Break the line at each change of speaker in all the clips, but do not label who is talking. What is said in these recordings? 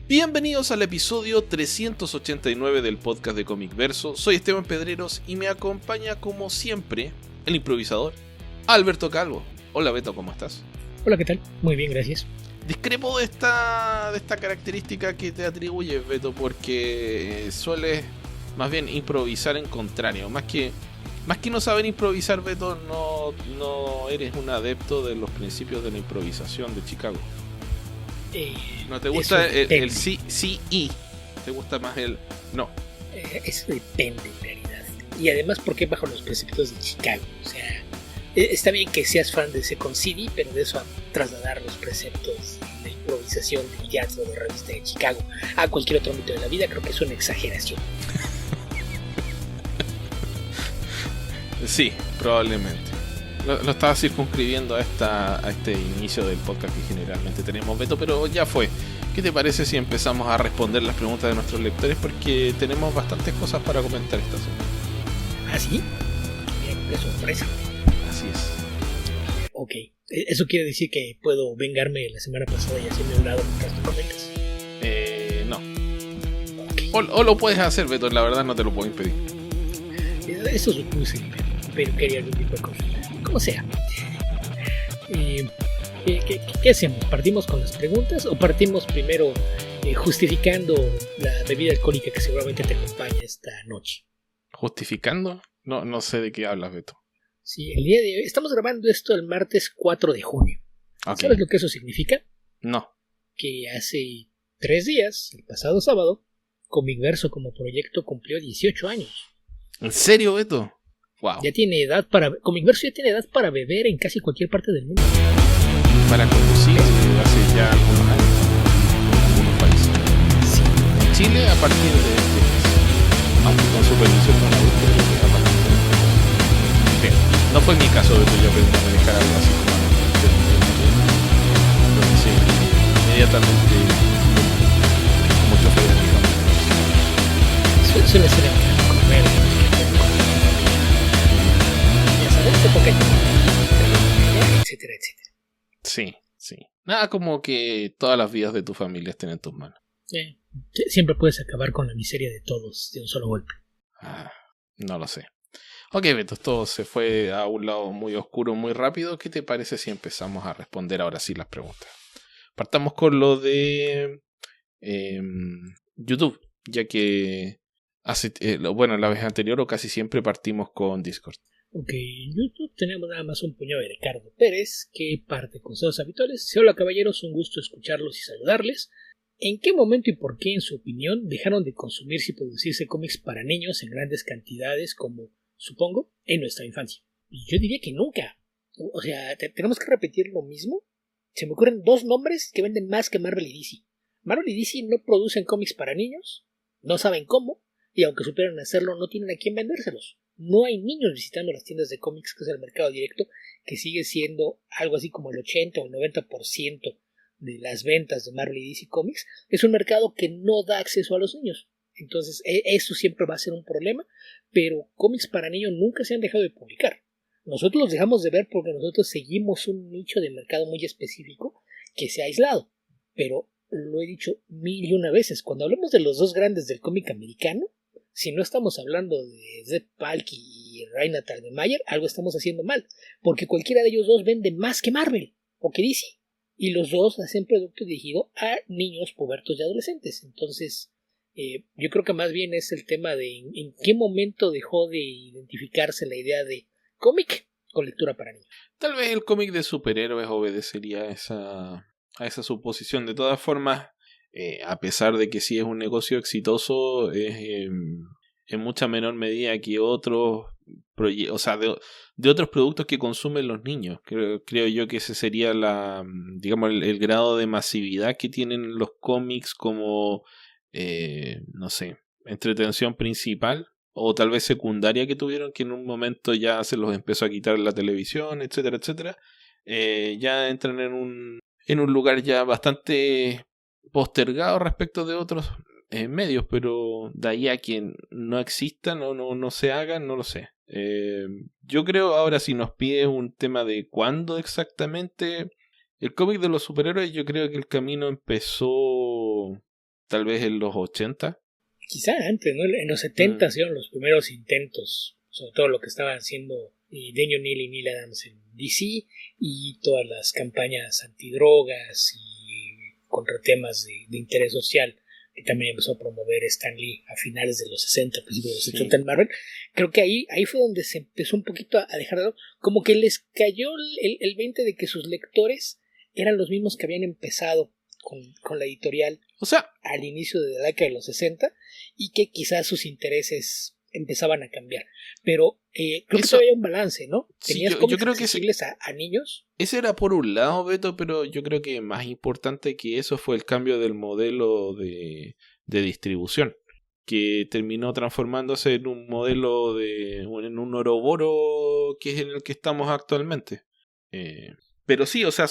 Bienvenidos al episodio 389 del podcast de Comic Verso. Soy Esteban Pedreros y me acompaña como siempre el improvisador Alberto Calvo. Hola Beto, ¿cómo estás?
Hola, ¿qué tal? Muy bien, gracias.
Discrepo de esta característica que te atribuyes, Beto, porque sueles más bien improvisar en contrario. Más que no saber improvisar, Beto, no eres un adepto de los principios de la improvisación de Chicago. ¿No te gusta el sí y? ¿Te gusta más el no?
Eso depende en realidad. Y además, ¿por qué bajo los preceptos de Chicago? O sea, está bien que seas fan de Second City, pero de eso a trasladar los preceptos de improvisación del teatro de revista de Chicago a cualquier otro ámbito de la vida, creo que es una exageración.
Sí, probablemente. Lo estaba circunscribiendo a este inicio del podcast que generalmente tenemos, Beto, pero ya fue. ¿Qué te parece si empezamos a responder las preguntas de nuestros lectores? Porque tenemos bastantes cosas para comentar esta semana.
¿Ah, sí? Bien, qué sorpresa.
Así es.
Ok, ¿eso quiere decir que puedo vengarme la semana pasada y hacerme un lado mientras tú comentas?
No.
Okay.
O lo puedes hacer, Beto, la verdad no te lo puedo impedir.
Eso supuse, pero quería algún tipo de cosa. Como sea. ¿Qué hacemos? ¿Partimos con las preguntas o partimos primero justificando la bebida alcohólica que seguramente te acompaña esta noche?
¿Justificando? No sé de qué hablas, Beto.
Sí, el día de hoy estamos grabando esto el martes 4 de junio. Okay. ¿Sabes lo que eso significa?
No.
Que hace 3 días, el pasado sábado, Comic Verso como proyecto cumplió 18 años.
¿En serio, Beto? Wow.
Ya tiene edad para... Comic Verso ya tiene edad para beber en casi cualquier parte del mundo.
Para conducir hace ya algunos años en algunos países.
Sí.
En Chile a partir de este mes. Aunque con supervisión no la gusta, pero a partir de este mes. Bien. No fue mi caso, Beto, yo aprendí a manejar algo así como entonces inmediatamente como chofer de mi campo.
Suele ser comer. Etcétera, etcétera.
Sí. Nada como que todas las vidas de tu familia estén en tus manos.
Siempre puedes acabar con la miseria de todos de un solo golpe.
No lo sé. Ok, Beto, esto se fue a un lado muy oscuro muy rápido. ¿Qué te parece si empezamos a responder ahora sí las preguntas? Partamos con lo de YouTube, ya que la vez anterior o casi siempre partimos con Discord.
Ok, en YouTube tenemos nada más un puñado de Ricardo Pérez, que parte con sus habituales. Hola caballeros, un gusto escucharlos y saludarles. ¿En qué momento y por qué, en su opinión, dejaron de consumirse y producirse cómics para niños en grandes cantidades como, supongo, en nuestra infancia? Yo diría que nunca. O sea, tenemos que repetir lo mismo. Se me ocurren 2 nombres que venden más que Marvel y DC. Marvel y DC no producen cómics para niños, no saben cómo, y aunque supieran hacerlo, no tienen a quién vendérselos. No hay niños visitando las tiendas de cómics, que es el mercado directo, que sigue siendo algo así como el 80 o el 90% de las ventas de Marvel y DC Comics. Es un mercado que no da acceso a los niños. Entonces, eso siempre va a ser un problema, pero cómics para niños nunca se han dejado de publicar. Nosotros los dejamos de ver porque nosotros seguimos un nicho de mercado muy específico que se ha aislado. Pero lo he dicho 1001 veces, cuando hablamos de los 2 grandes del cómic americano, si no estamos hablando de Zeb Palki y Raina Telgemeier, algo estamos haciendo mal, porque cualquiera de ellos 2 vende más que Marvel o que DC, y los 2 hacen producto dirigido a niños, pubertos y adolescentes. Entonces, yo creo que más bien es el tema de en qué momento dejó de identificarse la idea de cómic con lectura para niños.
Tal vez el cómic de superhéroes obedecería a esa suposición. De todas formas, a pesar de que sí es un negocio exitoso, es en mucha menor medida que otros de otros productos que consumen los niños. Creo yo que ese sería el grado de masividad que tienen los cómics como no sé, entretención principal o tal vez secundaria que tuvieron, que en un momento ya se los empezó a quitar la televisión, etcétera, etcétera. Ya entran en un lugar ya bastante postergado respecto de otros medios, pero de ahí a que no existan o no se hagan, no lo sé. Yo creo, ahora si nos pides un tema de cuándo exactamente, el cómic de los superhéroes, yo creo que el camino empezó tal vez en los 80.
Quizá antes, ¿no? En los 70 hicieron los primeros intentos, sobre todo lo que estaban haciendo Denny O'Neil y Neil Adams en DC, y todas las campañas antidrogas y contra temas de interés social que también empezó a promover Stan Lee a finales de los 60, principios de los 70 en Marvel. Creo que ahí fue donde se empezó un poquito a dejar de lado, como que les cayó el 20 de que sus lectores eran los mismos que habían empezado con la editorial,
o sea,
al inicio de la década de los 60, y que quizás sus intereses empezaban a cambiar. Pero creo que todavía hay un balance, ¿no? Tenías
yo creo que
accesibles a niños.
Ese era por un lado, Beto, pero yo creo que más importante que eso fue el cambio del modelo de distribución, que terminó transformándose en un modelo en un oroboro que es en el que estamos actualmente. Pero sí, o sea,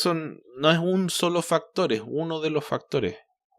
no es un solo factor, es uno de los factores.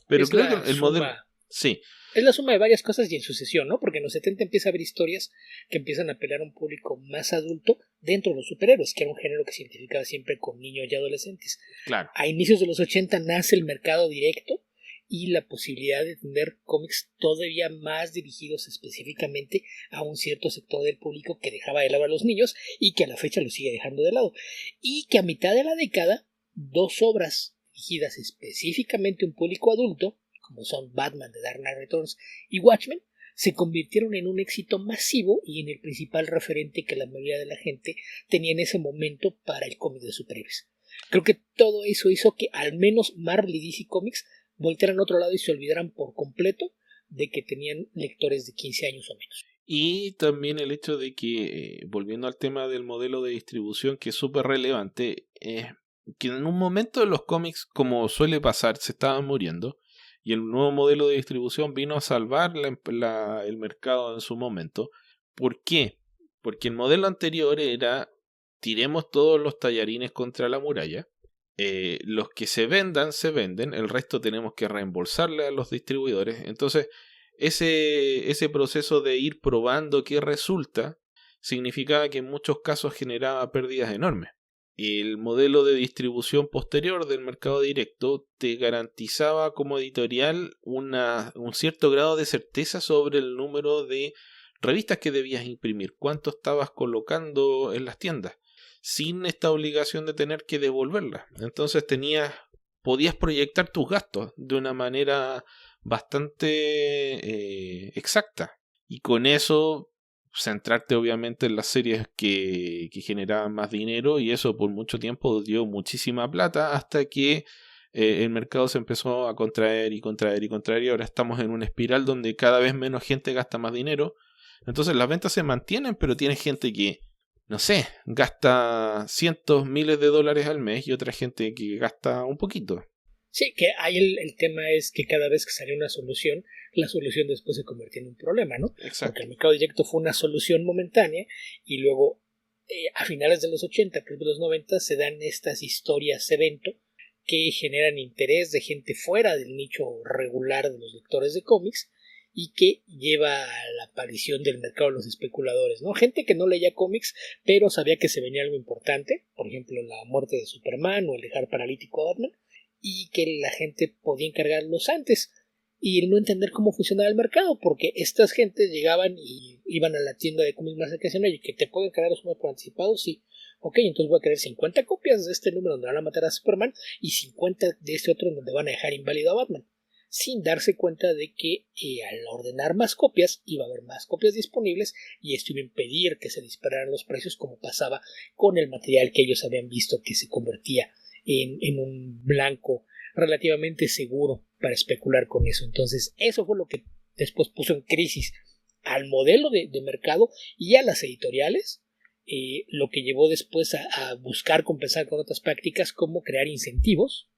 Pero
es
creo que el modelo... Sí.
Es la suma de varias cosas y en sucesión, ¿no? Porque en los 70 empieza a haber historias que empiezan a apelar a un público más adulto dentro de los superhéroes, que era un género que se identificaba siempre con niños y adolescentes.
Claro.
A inicios de los 80 nace el mercado directo y la posibilidad de tener cómics todavía más dirigidos específicamente a un cierto sector del público que dejaba de lado a los niños y que a la fecha lo sigue dejando de lado. Y que a mitad de la década, dos obras dirigidas específicamente a un público adulto, como son Batman de Dark Knight Returns y Watchmen, se convirtieron en un éxito masivo y en el principal referente que la mayoría de la gente tenía en ese momento para el cómic de superhéroes. Creo que todo eso hizo que al menos Marvel y DC Comics voltearan a otro lado y se olvidaran por completo de que tenían lectores de 15 años o menos.
Y también el hecho de que, volviendo al tema del modelo de distribución, que es súper relevante, que en un momento de los cómics, como suele pasar, se estaban muriendo. Y el nuevo modelo de distribución vino a salvar el mercado en su momento. ¿Por qué? Porque el modelo anterior era: tiremos todos los tallarines contra la muralla. Los que se vendan, se venden. El resto tenemos que reembolsarle a los distribuidores. Entonces, ese proceso de ir probando qué resulta significaba que en muchos casos generaba pérdidas enormes. El modelo de distribución posterior del mercado directo te garantizaba como editorial un cierto grado de certeza sobre el número de revistas que debías imprimir, cuánto estabas colocando en las tiendas, sin esta obligación de tener que devolverlas. Entonces podías proyectar tus gastos de una manera bastante exacta, y con eso centrarte obviamente en las series que generaban más dinero, y eso por mucho tiempo dio muchísima plata hasta que el mercado se empezó a contraer y contraer y contraer, y ahora estamos en una espiral donde cada vez menos gente gasta más dinero. Entonces las ventas se mantienen, pero tienes gente que, no sé, gasta cientos, miles de dólares al mes, y otra gente que gasta un poquito.
Sí, que ahí el tema es que cada vez que sale una solución, la solución después se convierte en un problema, ¿no?
Exacto.
Porque el mercado directo fue una solución momentánea y luego a finales de los 80, principios de los 90 se dan estas historias evento que generan interés de gente fuera del nicho regular de los lectores de cómics y que lleva a la aparición del mercado de los especuladores, ¿no? Gente que no leía cómics, pero sabía que se venía algo importante, por ejemplo la muerte de Superman o el dejar paralítico a Batman, y que la gente podía encargarlos antes, y el no entender cómo funcionaba el mercado, porque estas gentes llegaban y iban a la tienda de cómics más cercana y decían: oye, que te puedo encargar los números por anticipado. Sí, ok, entonces voy a querer 50 copias de este número donde van a matar a Superman y 50 de este otro donde van a dejar inválido a Batman, sin darse cuenta de que al ordenar más copias iba a haber más copias disponibles, y esto iba a impedir que se dispararan los precios, como pasaba con el material que ellos habían visto que se convertía en un blanco relativamente seguro para especular con eso. Entonces eso fue lo que después puso en crisis al modelo de mercado y a las editoriales, lo que llevó después a buscar compensar con otras prácticas como crear incentivos,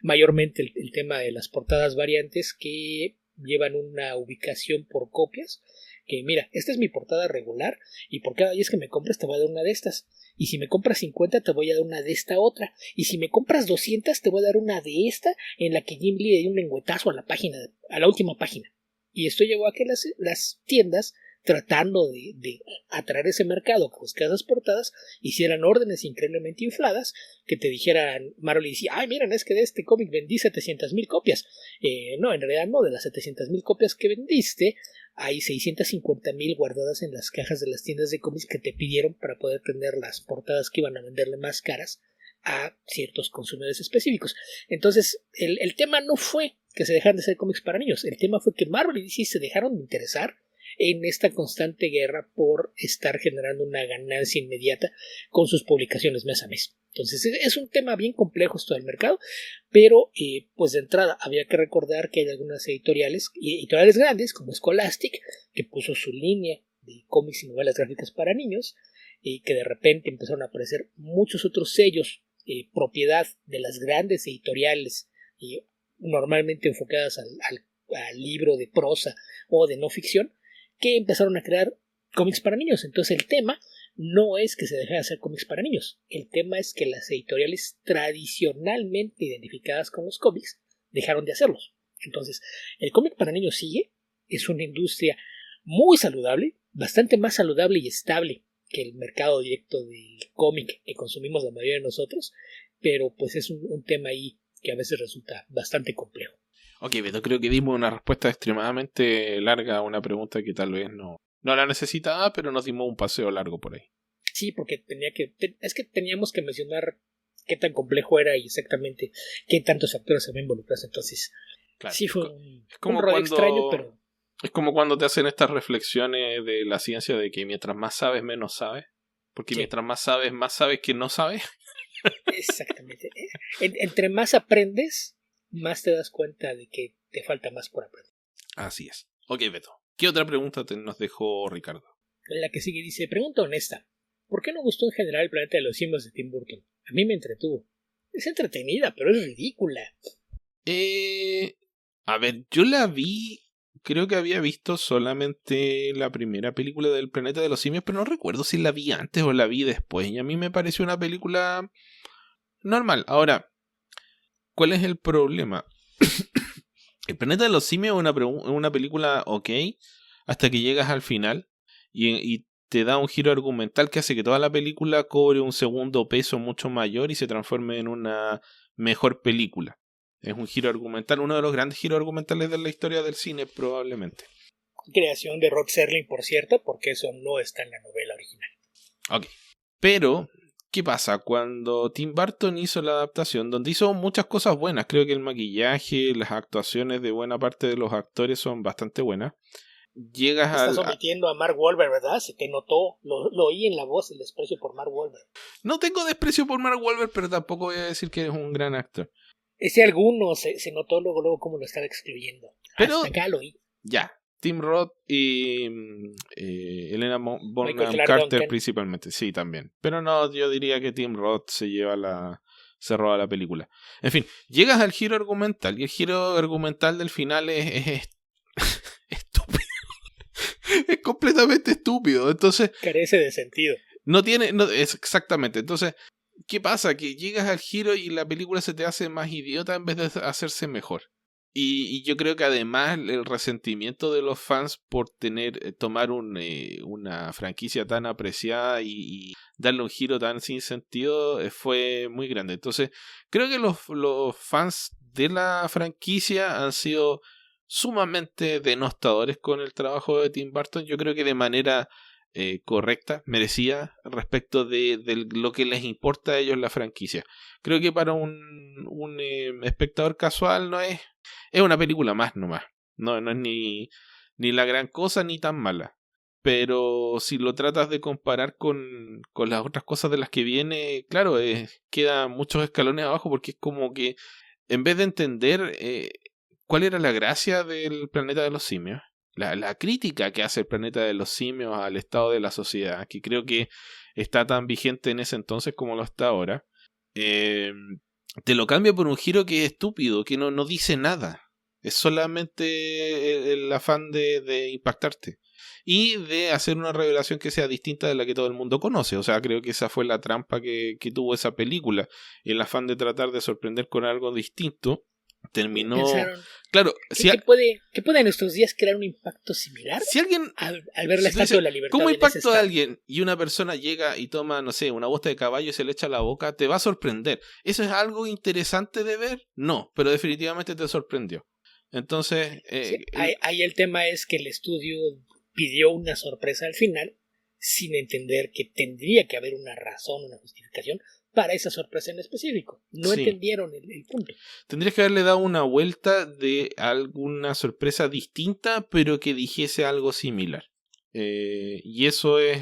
mayormente el tema de las portadas variantes que llevan una ubicación por copias, que mira, esta es mi portada regular y por cada 10 que me compres te voy a dar una de estas, y si me compras 50 te voy a dar una de esta otra, y si me compras 200 te voy a dar una de esta en la que Jim Lee le dio un lengüetazo a la última página. Y esto llevó a que las tiendas tratando de atraer ese mercado, que buscar esas portadas, hicieran órdenes increíblemente infladas, que te dijeran, Marvel decía, ay, miren, es que de este cómic vendí 700,000 copias. No, en realidad no, de las 700,000 copias que vendiste, hay 650,000 guardadas en las cajas de las tiendas de cómics que te pidieron para poder tener las portadas que iban a venderle más caras a ciertos consumidores específicos. Entonces, el tema no fue que se dejaran de hacer cómics para niños, el tema fue que Marvel y DC se dejaron de interesar en esta constante guerra por estar generando una ganancia inmediata con sus publicaciones mes a mes. Entonces es un tema bien complejo esto del mercado, pero pues de entrada había que recordar que hay algunas editoriales grandes como Scholastic, que puso su línea de cómics y novelas gráficas para niños, y que de repente empezaron a aparecer muchos otros sellos propiedad de las grandes editoriales normalmente enfocadas al libro de prosa o de no ficción, que empezaron a crear cómics para niños. Entonces el tema no es que se deje de hacer cómics para niños, el tema es que las editoriales tradicionalmente identificadas con los cómics dejaron de hacerlos. Entonces el cómic para niños sigue, es una industria muy saludable, bastante más saludable y estable que el mercado directo del cómic que consumimos la mayoría de nosotros, pero pues es un tema ahí que a veces resulta bastante complejo.
Ok, Beto, creo que dimos una respuesta extremadamente larga a una pregunta que tal vez no la necesitaba, pero nos dimos un paseo largo por ahí.
Sí, porque teníamos que mencionar qué tan complejo era y exactamente qué tantos factores se ven involucrados. Entonces, claro, sí fue un rollo extraño, pero...
Es como cuando te hacen estas reflexiones de la ciencia de que mientras más sabes, menos sabes. Porque sí, mientras más sabes que no sabes.
Exactamente. Entre más aprendes, más te das cuenta de que te falta más por aprender.
Así es. Ok, Beto. ¿Qué otra pregunta nos dejó Ricardo?
La que sigue dice, pregunta honesta. ¿Por qué no gustó en general El planeta de los simios de Tim Burton? A mí me entretuvo. Es entretenida, pero es ridícula.
A ver, yo la vi... Creo que había visto solamente la primera película del Planeta de los Simios, pero no recuerdo si la vi antes o la vi después. Y a mí me pareció una película normal. Ahora, ¿cuál es el problema? El Planeta de los Simios es una película ok, hasta que llegas al final y te da un giro argumental que hace que toda la película cobre un segundo peso mucho mayor y se transforme en una mejor película. Es un giro argumental, uno de los grandes giros argumentales de la historia del cine, probablemente.
Creación de Rod Serling, por cierto, porque eso no está en la novela original.
Ok. Pero, ¿qué pasa? Cuando Tim Burton hizo la adaptación, donde hizo muchas cosas buenas, creo que el maquillaje, las actuaciones de buena parte de los actores son bastante buenas.
Estás omitiendo a Mark Wahlberg, ¿verdad? Se te notó, lo oí en la voz, el desprecio por Mark Wahlberg.
No tengo desprecio por Mark Wahlberg, pero tampoco voy a decir que es un gran actor.
Ese alguno se notó luego cómo lo estaba excluyendo.
Pero,
hasta acá lo oí.
Ya, Tim Roth y Helena Bonham Carter principalmente, sí, también. Pero no, yo diría que Tim Roth se roba la película. En fin, llegas al giro argumental y el giro argumental del final es estúpido. Es completamente estúpido. Entonces,
carece de sentido.
Es exactamente. Entonces, ¿qué pasa? Que llegas al giro y la película se te hace más idiota en vez de hacerse mejor. Y yo creo que además el resentimiento de los fans por tomar una franquicia tan apreciada y darle un giro tan sin sentido fue muy grande. Entonces, creo que los fans de la franquicia han sido sumamente denostadores con el trabajo de Tim Burton. Yo creo que de manera correcta, merecida, respecto de lo que les importa a ellos la franquicia. Creo que para un espectador casual no es una película más nomás. No es ni la gran cosa ni tan mala. Pero si lo tratas de comparar con las otras cosas de las que viene, claro, queda muchos escalones abajo, porque es como que en vez de entender cuál era la gracia del Planeta de los Simios, la crítica que hace el Planeta de los Simios al estado de la sociedad, que creo que está tan vigente en ese entonces como lo está ahora, te lo cambia por un giro que es estúpido, que no dice nada. Es solamente el afán de impactarte y de hacer una revelación que sea distinta de la que todo el mundo conoce. O sea, creo que esa fue la trampa que tuvo esa película, el afán de tratar de sorprender con algo distinto, terminó...
Pensaron,
Claro,
¿qué puede en nuestros días crear un impacto similar?
Si alguien...
Al ver la
Si tú
Estatua
dices,
de la Libertad.
¿cómo
en ese
impactó a
estado?
alguien y una persona llega y toma, no sé, una bosta de caballo y se le echa a la boca? ¿Te va a sorprender? ¿Eso es algo interesante de ver? No, pero definitivamente te sorprendió. Entonces...
Sí, ahí el tema es que el estudio pidió una sorpresa al final, sin entender que tendría que haber una razón, una justificación para esa sorpresa en específico. No
Sí.
entendieron el punto.
Tendrías que haberle dado una vuelta de alguna sorpresa distinta, pero que dijese algo similar. Y eso es...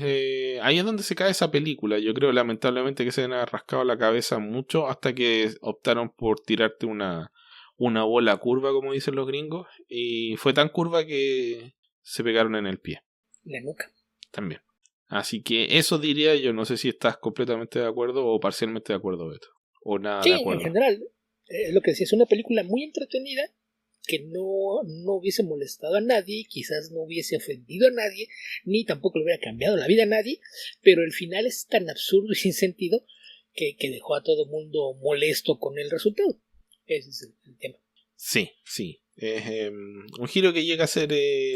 ahí es donde se cae esa película. Yo creo lamentablemente que se han rascado la cabeza mucho hasta que optaron por tirarte una bola curva, como dicen los gringos. Y fue tan curva que se pegaron en el pie.
La nuca.
También. Así que eso diría yo. No sé si estás completamente de acuerdo o parcialmente de acuerdo, Beto. O nada
Sí,
de acuerdo.
en general, es lo que decía, es una película muy entretenida que no hubiese molestado a nadie, quizás no hubiese ofendido a nadie, ni tampoco le hubiera cambiado la vida a nadie, pero el final es tan absurdo y sin sentido que dejó a todo mundo molesto con el resultado. Ese es el tema.
Sí, sí. Es un giro que llega a ser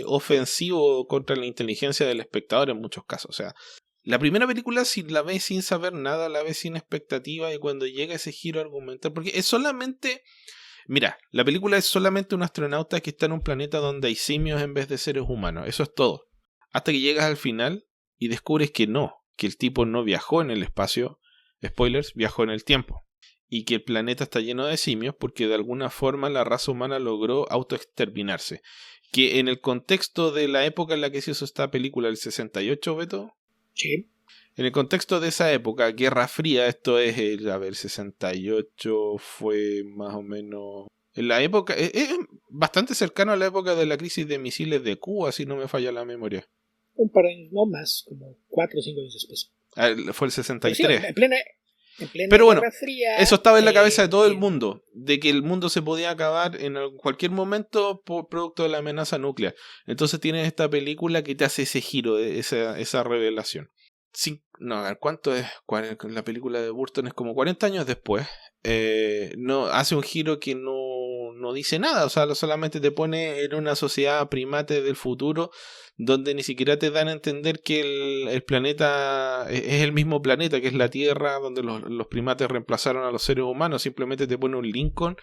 ofensivo contra la inteligencia del espectador en muchos casos. O sea, la primera película, si la ves sin saber nada, la ves sin expectativa, y cuando llega ese giro argumental, porque es solamente... Mira, la película es solamente un astronauta que está en un planeta donde hay simios en vez de seres humanos. Eso es todo. Hasta que llegas al final y descubres que no, que el tipo no viajó en el espacio, spoilers, viajó en el tiempo. Y que el planeta está lleno de simios porque de alguna forma la raza humana logró autoexterminarse. Que en el contexto de la época en la que se hizo esta película, el 68, Beto.
Sí.
En el contexto de esa época, Guerra Fría, esto es, 68 fue más o menos... En la época, es bastante cercano a la época de la crisis de misiles de Cuba, si no me falla la memoria.
Un par de años, no más, como 4 o 5 años después.
Fue el 63.
Pero sí, en plena
Pero bueno,
Guerra Fría,
eso estaba en la cabeza de todo el mundo, de que el mundo se podía acabar en cualquier momento por producto de la amenaza nuclear. Entonces tienes esta película que te hace ese giro, esa revelación. ¿Cuánto es? La película de Burton es como 40 años después. No hace un giro que no dice nada, o sea, solamente te pone en una sociedad primate del futuro donde ni siquiera te dan a entender que el planeta es el mismo planeta que es la Tierra, donde los primates reemplazaron a los seres humanos. Simplemente te pone un Lincoln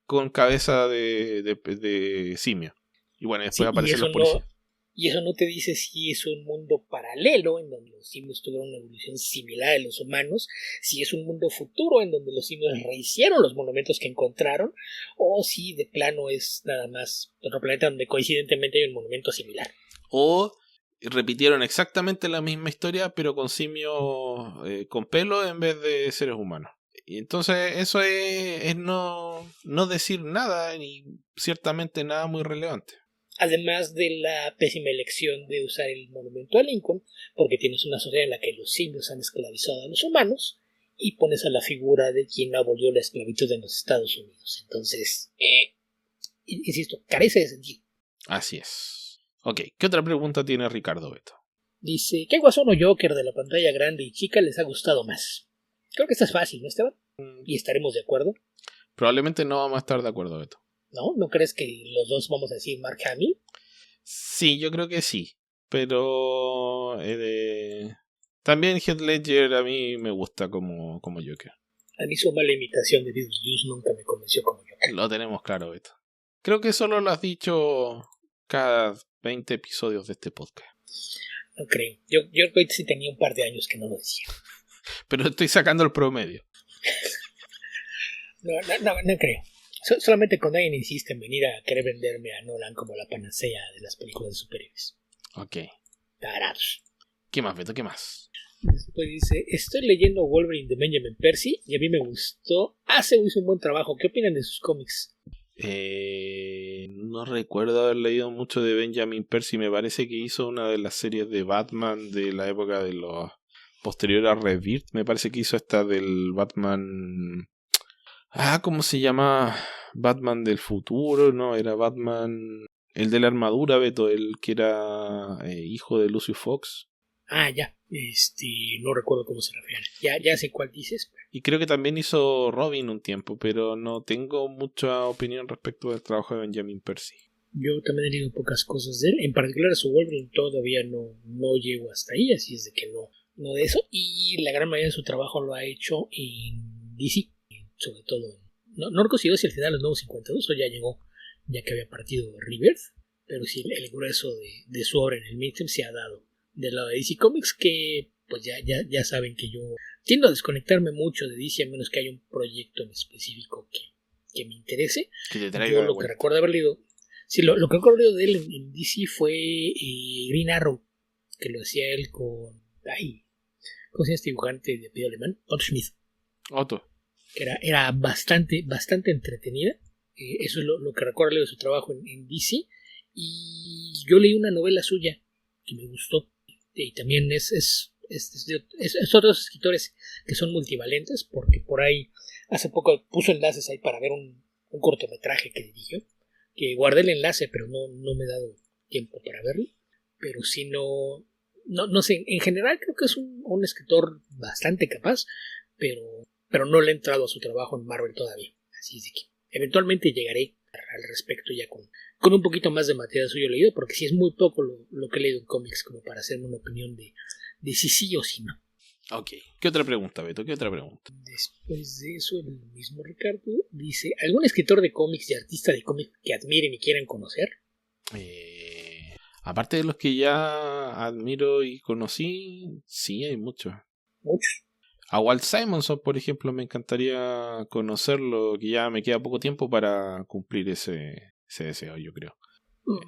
con cabeza de simio. Y bueno, después
sí,
aparecen los policías.
Y eso no te dice si es un mundo paralelo en donde los simios tuvieron una evolución similar a los humanos, si es un mundo futuro en donde los simios rehicieron los monumentos que encontraron, o si de plano es nada más otro planeta donde coincidentemente hay un monumento similar.
O repitieron exactamente la misma historia, pero con simios con pelo en vez de seres humanos. Y entonces eso es no decir nada, y ciertamente nada muy relevante.
Además de la pésima elección de usar el monumento a Lincoln, porque tienes una sociedad en la que los simios han esclavizado a los humanos, y pones a la figura de quien abolió la esclavitud en los Estados Unidos. Entonces, insisto, carece de sentido.
Así es. Ok, ¿qué otra pregunta tiene Ricardo Beto?
Dice, ¿qué Guasón o Joker de la pantalla grande y chica les ha gustado más? Creo que esta es fácil, ¿no, Esteban? Y estaremos de acuerdo.
Probablemente no vamos a estar de acuerdo, Beto.
¿No? ¿No crees que los dos vamos a decir Mark Hamill?
Sí, yo creo que sí. Pero también Heath Ledger a mí me gusta como Joker.
A mí su mala imitación de Beetlejuice nunca me convenció como Joker.
Lo tenemos claro, Beto. Creo que solo lo has dicho cada 20 episodios de este podcast.
No creo. Yo creo que sí tenía un par de años que no lo decía.
Pero estoy sacando el promedio.
No creo. Solamente cuando alguien insiste en venir a querer venderme a Nolan como la panacea de las películas de superhéroes.
Ok.
Tarados.
¿Qué más, Beto? ¿Qué más?
Después dice, estoy leyendo Wolverine de Benjamin Percy y a mí me gustó. Hizo un buen trabajo. ¿Qué opinan de sus cómics?
No recuerdo haber leído mucho de Benjamin Percy. Me parece que hizo una de las series de Batman de la época de los posterior a Rebirth. Me parece que hizo esta del Batman... ¿cómo se llama? Batman del futuro, ¿no? Era Batman... El de la armadura, Beto, el que era hijo de Lucius Fox.
Ya. No recuerdo cómo se refiere. Ya sé cuál dices.
Y creo que también hizo Robin un tiempo, pero no tengo mucha opinión respecto del trabajo de Benjamin Percy.
Yo también he leído pocas cosas de él. En particular su Wolverine todavía no llego hasta ahí, así es de que no de eso. Y la gran mayoría de su trabajo lo ha hecho en DC, sobre todo. No recuerdo si al final los nuevos 52 o ya llegó, ya que había partido Rebirth. Pero sí, el grueso de su obra en el mainstream se ha dado del lado de DC Comics, que pues ya saben que yo tiendo a desconectarme mucho de DC, a menos que haya un proyecto en específico que me interese.
Que te traiga
yo lo que recuerdo haber leído, sí, lo que recuerdo de él en DC fue Green Arrow, que lo hacía él con ¿cómo se llama este dibujante de apellido alemán? Otto Schmidt. Que era bastante entretenida. Eso es lo que recuerdo de su trabajo en DC. Y yo leí una novela suya que me gustó. Y también es otros escritores que son multivalentes, porque por ahí hace poco puso enlaces ahí para ver un cortometraje que dirigió, que guardé el enlace, pero no me he dado tiempo para verlo. Pero si no sé, en general creo que es un escritor bastante capaz, pero no le he entrado a su trabajo en Marvel todavía. Así es de que eventualmente llegaré al respecto ya con un poquito más de material suyo leído, porque sí es muy poco lo que he leído en cómics como para hacerme una opinión de si sí o si no.
Ok. ¿Qué otra pregunta, Beto? ¿Qué otra pregunta?
Después de eso, el mismo Ricardo dice: ¿algún escritor de cómics y artista de cómics que admiren y quieran conocer?
Aparte de los que ya admiro y conocí, sí, hay muchos.
Muchos.
A Walt Simonson, por ejemplo, me encantaría conocerlo, que ya me queda poco tiempo para cumplir ese deseo, yo creo.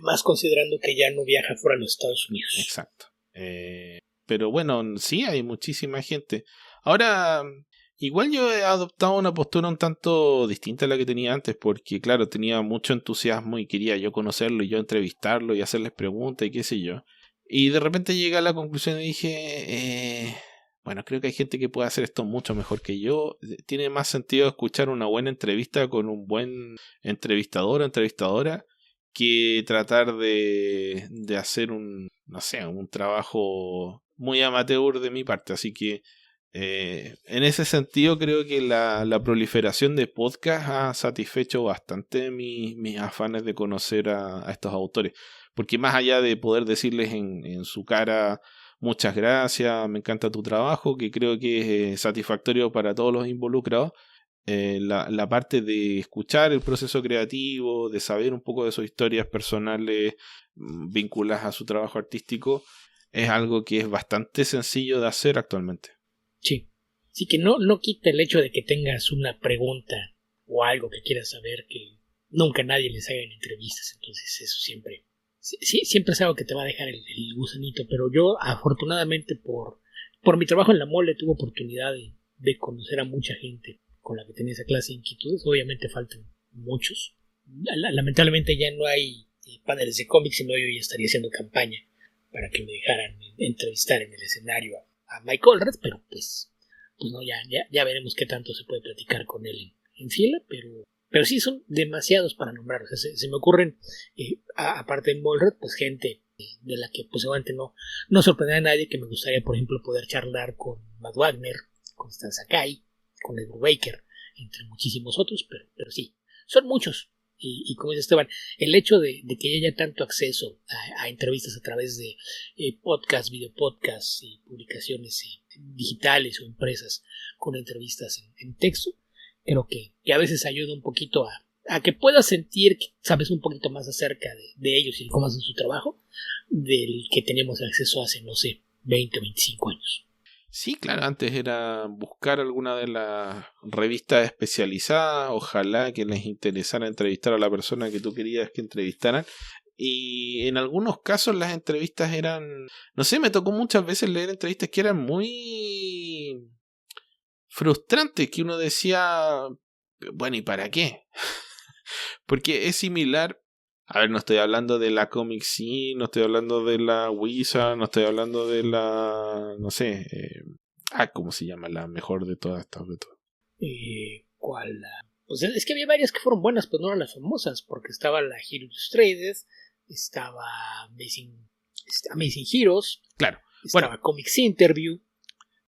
Más considerando que ya no viaja fuera de los Estados Unidos.
Exacto. Pero bueno, sí, hay muchísima gente. Ahora, igual yo he adoptado una postura un tanto distinta a la que tenía antes, porque claro, tenía mucho entusiasmo y quería yo conocerlo y yo entrevistarlo y hacerles preguntas y qué sé yo. Y de repente llegué a la conclusión y dije, bueno, creo que hay gente que puede hacer esto mucho mejor que yo. Tiene más sentido escuchar una buena entrevista con un buen entrevistador o entrevistadora que tratar de hacer un trabajo muy amateur de mi parte. Así que en ese sentido creo que la proliferación de podcast ha satisfecho bastante mis afanes de conocer a estos autores. Porque más allá de poder decirles en su cara muchas gracias, me encanta tu trabajo, que creo que es satisfactorio para todos los involucrados, la parte de escuchar el proceso creativo, de saber un poco de sus historias personales vinculadas a su trabajo artístico, es algo que es bastante sencillo de hacer actualmente.
Sí, que no quita el hecho de que tengas una pregunta o algo que quieras saber que nunca nadie les haga en entrevistas. Entonces eso siempre es algo que te va a dejar el gusanito. Pero yo afortunadamente por mi trabajo en la mole tuve oportunidad de conocer a mucha gente con la que tenía esa clase de inquietudes. Obviamente faltan muchos. Lamentablemente ya no hay paneles de cómics, sino yo ya estaría haciendo campaña para que me dejaran entrevistar en el escenario a Mike Allred, pero pues no, ya veremos qué tanto se puede platicar con él en fila, pero sí son demasiados para nombrar. O sea, se me ocurren, aparte de Allred, pues gente de la que pues seguramente no sorprenderá a nadie, que me gustaría, por ejemplo, poder charlar con Matt Wagner, con Stan Sakai, con Ed Brubaker, entre muchísimos otros, pero sí, son muchos. Y como dice Esteban, el hecho de que haya tanto acceso a entrevistas a través de podcasts, videopodcasts y publicaciones digitales o impresas con entrevistas en texto, creo que a veces ayuda un poquito a que puedas sentir que sabes un poquito más acerca de ellos y cómo hacen su trabajo del que teníamos acceso hace, no sé, 20 o 25 años.
Sí, claro, antes era buscar alguna de las revistas especializadas, ojalá que les interesara entrevistar a la persona que tú querías que entrevistaran. Y en algunos casos las entrevistas eran, no sé, me tocó muchas veces leer entrevistas que eran muy frustrantes, que uno decía, bueno, ¿y para qué? Porque es similar. A ver, no estoy hablando de la Comic Scene, no estoy hablando de la Wizard, no estoy hablando de la, no sé, ¿cómo se llama? La mejor de todas estas.
¿Cuál? Pues es que había varias que fueron buenas, pero no eran las famosas, porque estaba la Hero Illustrated, estaba Amazing Heroes.
Claro,
Estaba
Bueno,
Comics Interview.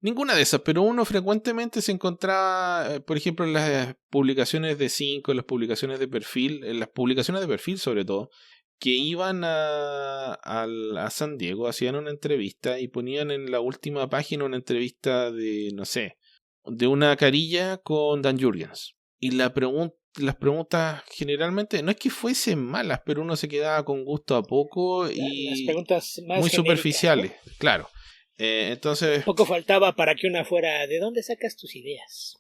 ninguna de esas, pero uno frecuentemente se encontraba, por ejemplo, en las publicaciones de 5, en las publicaciones de perfil, en las publicaciones de perfil sobre todo, que iban a San Diego, hacían una entrevista y ponían en la última página una entrevista de, no sé, de una carilla con Dan Jurgens. Y las preguntas generalmente, no es que fuesen malas, pero uno se quedaba con gusto a poco
Las
y
preguntas más
muy
genéricas, ¿no?
superficiales, claro. Entonces,
Poco faltaba para que una fuera, ¿de dónde sacas tus ideas?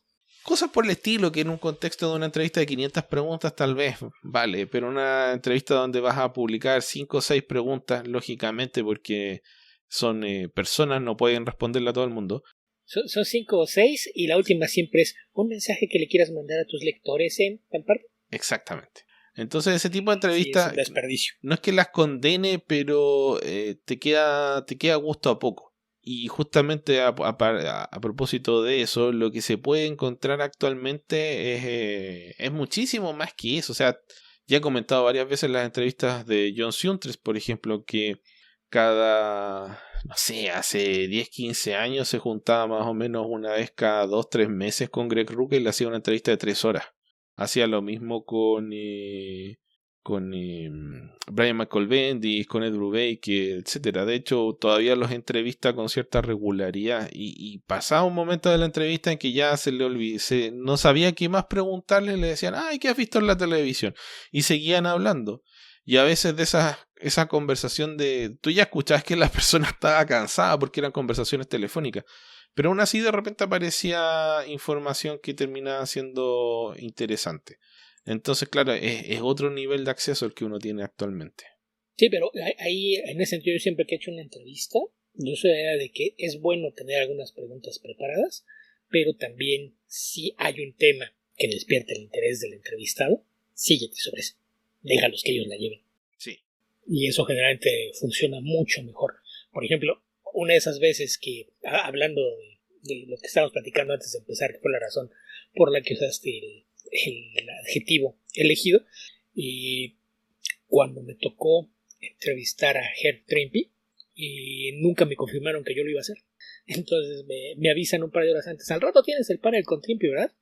cosas por el estilo que en un contexto de una entrevista de 500 preguntas tal vez vale, pero una entrevista donde vas a publicar 5 o 6 preguntas, lógicamente porque son personas, no pueden responderle a todo el mundo.
Son 5 o 6 y la última siempre es un mensaje que le quieras mandar a tus lectores en tal parte.
Exactamente. Entonces ese tipo de
Sí, es
entrevistas
un desperdicio.
no es que las condene, pero te queda gusto a poco. Y justamente a propósito de eso, lo que se puede encontrar actualmente es muchísimo más que eso. O sea, ya he comentado varias veces en las entrevistas de John Siuntres, por ejemplo, que cada, no sé, hace 10 15 años se juntaba más o menos una vez cada 2 3 meses con Greg Rucka y le hacía una entrevista de 3 horas. Hacía lo mismo con Brian McColbendis, con Ed Brubaker, etcétera. De hecho, todavía los entrevista con cierta regularidad y pasaba un momento de la entrevista en que ya se le olvidó, no sabía qué más preguntarle, le decían, ay, ¿qué has visto en la televisión? Y seguían hablando. Y a veces de esa conversación tú ya escuchabas que la persona estaba cansada porque eran conversaciones telefónicas. Pero aún así de repente aparecía información que terminaba siendo interesante. Entonces, claro, es otro nivel de acceso el que uno tiene actualmente.
Sí, pero ahí, en ese sentido, yo siempre que he hecho una entrevista, yo soy de la idea de que es bueno tener algunas preguntas preparadas, pero también si hay un tema que despierte el interés del entrevistado, síguete sobre eso. Déjalos que ellos la lleven.
Sí.
Y eso generalmente funciona mucho mejor. Por ejemplo, una de esas veces que, hablando de lo que estábamos platicando antes de empezar, que fue la razón por la que usaste el adjetivo elegido, y cuando me tocó entrevistar a Herb Trimpe, y nunca me confirmaron que yo lo iba a hacer. Entonces me avisan un par de horas antes, al rato tienes el panel con Trimpe, ¿verdad?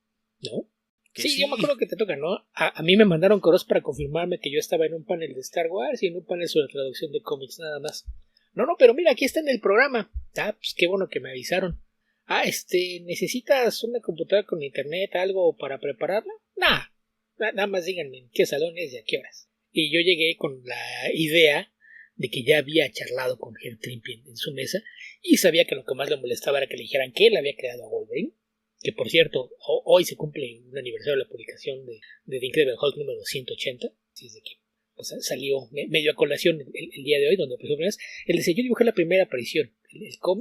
No.
Que
Sí, yo me
sí.
acuerdo que te toca, ¿no? A mí me mandaron correos para confirmarme que yo estaba en un panel de Star Wars y en un panel sobre traducción de cómics, nada más. No, pero mira, aquí está en el programa. Ah, pues qué bueno que me avisaron. Ah, ¿necesitas una computadora con internet, algo para prepararla? Nada más díganme en qué salón es y a qué horas. Y yo llegué con la idea de que ya había charlado con Herb Trimpe en su mesa y sabía que lo que más le molestaba era que le dijeran que él había creado a Wolverine. Que por cierto, hoy se cumple un aniversario de la publicación de The Incredible Hulk número 180, así es de que pues, salió medio a colación el día de hoy, donde por ejemplo él decía, yo dibujé la primera aparición,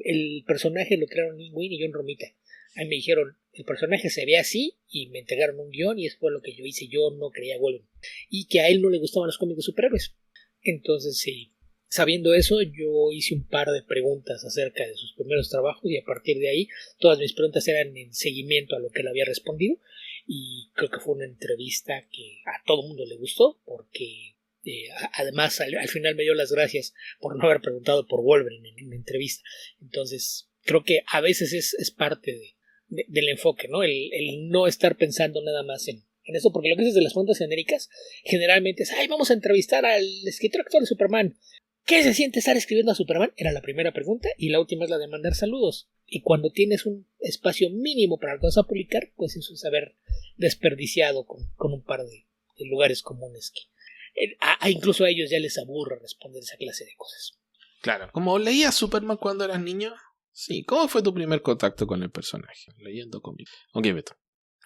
el personaje lo crearon Lin Wayne y John Romita. A mí me dijeron, el personaje se ve así, y me entregaron un guión, y eso fue lo que yo hice, yo no creía Wolverine. Y que a él no le gustaban los cómics de superhéroes. Entonces, sí, sabiendo eso, yo hice un par de preguntas acerca de sus primeros trabajos y a partir de ahí todas mis preguntas eran en seguimiento a lo que él había respondido y creo que fue una entrevista que a todo el mundo le gustó porque además al final me dio las gracias por no haber preguntado por Wolverine en la entrevista. Entonces creo que a veces es parte del enfoque, ¿no? El no estar pensando nada más en eso, porque lo que dices de las preguntas genéricas generalmente es, ay, vamos a entrevistar al escritor actual de Superman. ¿Qué se siente estar escribiendo a Superman? Era la primera pregunta y la última es la de mandar saludos. Y cuando tienes un espacio mínimo para lo que vas a publicar, pues eso es haber desperdiciado con un par de lugares comunes que incluso a ellos ya les aburre responder esa clase de cosas.
Claro. Como leías Superman cuando eras niño. Sí. ¿Cómo fue tu primer contacto con el personaje? Leyendo cómics. Ok, Beto.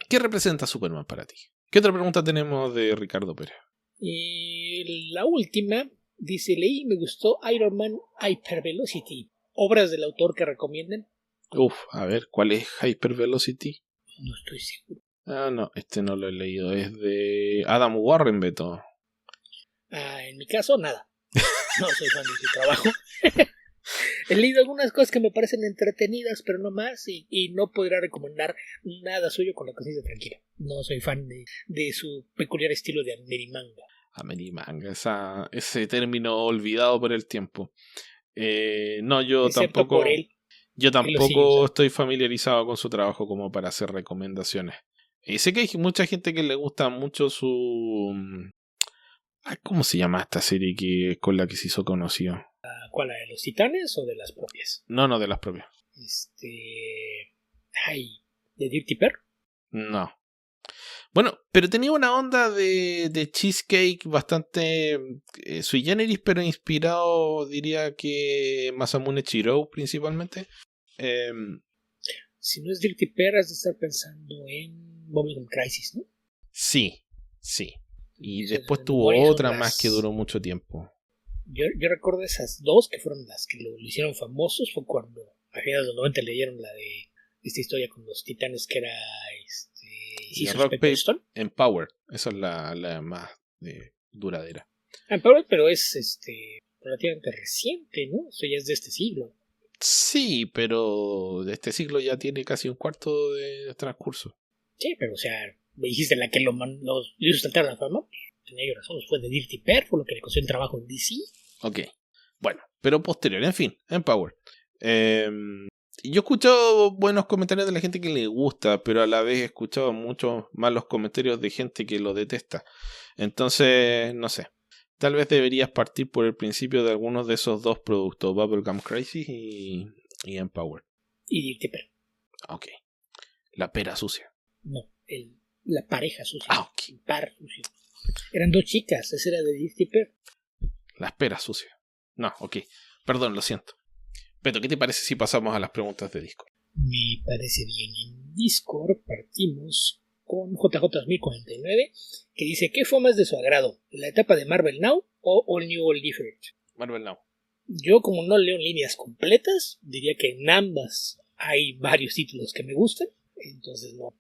¿Qué representa Superman para ti? ¿Qué otra pregunta tenemos de Ricardo Pérez?
Y la última dice, leí y me gustó Iron Man Hypervelocity. ¿Obras del autor que recomienden?
A ver, ¿cuál es Hypervelocity?
No estoy seguro.
Ah, no, este no lo he leído. Es de Adam Warren, Beto.
En mi caso, nada. No soy fan de su trabajo. He leído algunas cosas que me parecen entretenidas, pero no más, y no podría recomendar nada suyo con la conciencia tranquila. No soy fan de su peculiar estilo de Amerimanga.
Amerimanga, ese término olvidado por el tiempo. No, yo
excepto
tampoco.
por él.
Yo
que lo sigue
tampoco
usando.
estoy familiarizado con su trabajo como para hacer recomendaciones. Y sé que hay mucha gente que le gusta mucho su. ¿Cómo se llama esta serie con la que se hizo conocido?
¿Cuál, la de los titanes o de las propias?
No, de las propias.
¿De Dirty Pair?
No. Bueno, pero tenía una onda de cheesecake bastante sui generis, pero inspirado, diría que Masamune Chirou principalmente.
Si no es Dirty Pair, has de estar pensando en Bubblegum Crisis, ¿no?
Sí. Y
Esas
después
de
tuvo
memoria son
otra más que duró mucho tiempo.
Yo recuerdo esas dos que fueron las que lo hicieron famosos. Fue cuando a finales de los 90 le dieron la de esta historia con los titanes que era
Rock Paper Empower. Esa es la más duradera.
Empower, pero es relativamente reciente, ¿no? Eso ya es de este siglo.
Sí, pero de este siglo ya tiene casi un cuarto de transcurso.
Sí, pero o sea, me dijiste la que lo hizo saltar a la fama. Tenía razón, fue de Dirty Pair, fue lo que le costó el trabajo en DC.
Ok, bueno, pero posterior, en fin, Empower. Yo he escuchado buenos comentarios de la gente que le gusta, pero a la vez he escuchado muchos malos comentarios de gente que lo detesta. Entonces, no sé. Tal vez deberías partir por el principio de algunos de esos dos productos, Bubblegum Crisis y Empower.
Y Dirty Pair.
Ok. La pera sucia.
No, la pareja sucia.
Ok.
El par sucio. Eran dos chicas, esa era de Dirty Pair.
Las peras sucias. No, ok. Perdón, lo siento. Pero, ¿qué te parece si pasamos a las preguntas de Discord?
Me parece bien. En Discord partimos con JJ2049, que dice: ¿qué fue más de su agrado? ¿La etapa de Marvel Now o All New All Different?
Marvel Now.
Yo, como no leo en líneas completas, diría que en ambas hay varios títulos que me gustan. Entonces no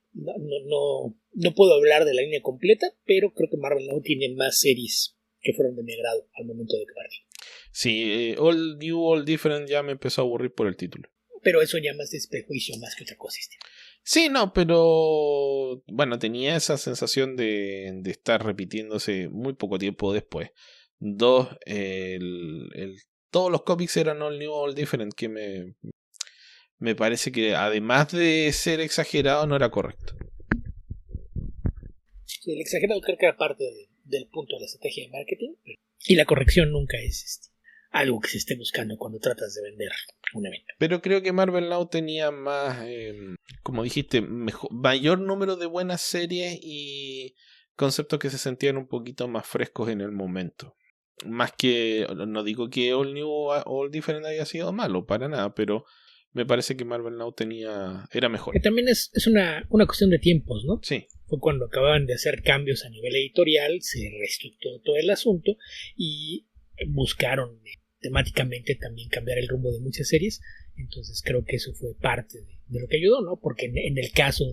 puedo hablar de la línea completa, pero creo que Marvel Now tiene más series que fueron de mi agrado al momento de partir.
Sí, All New, All Different ya me empezó a aburrir por el título.
Pero eso ya más es prejuicio más que otra cosa.
Sí, no, pero bueno, tenía esa sensación de estar repitiéndose muy poco tiempo después. Dos, todos los cómics eran All New, All Different, que me parece que además de ser exagerado no era correcto.
Sí, el exagerado creo que era parte del punto de la estrategia de marketing, y la corrección nunca es algo que se esté buscando cuando tratas de vender un evento.
Pero creo que Marvel Now tenía más, como dijiste, mayor número de buenas series y conceptos que se sentían un poquito más frescos en el momento. Más que, no digo que All New, All Different haya sido malo, para nada, pero me parece que Marvel Now era mejor.
Que también es una cuestión de tiempos, ¿no?
Sí.
Fue cuando acababan de hacer cambios a nivel editorial, se reestructuró todo el asunto y buscaron temáticamente también cambiar el rumbo de muchas series. Entonces creo que eso fue parte de lo que ayudó, ¿no? Porque en el caso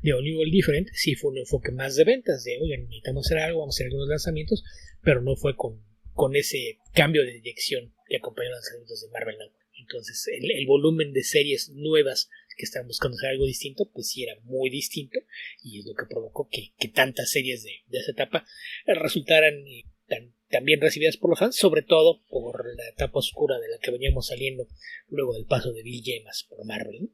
de All New All Different sí fue un enfoque más de ventas, de oigan, necesitamos hacer algo, vamos a hacer algunos lanzamientos, pero no fue con ese cambio de dirección que acompañó los lanzamientos de Marvel Now. Entonces el volumen de series nuevas que estaban buscando hacer algo distinto, pues sí era muy distinto, y es lo que provocó que tantas series de esa etapa resultaran tan bien recibidas por los fans, sobre todo por la etapa oscura de la que veníamos saliendo luego del paso de Bill Jemas por Marvel.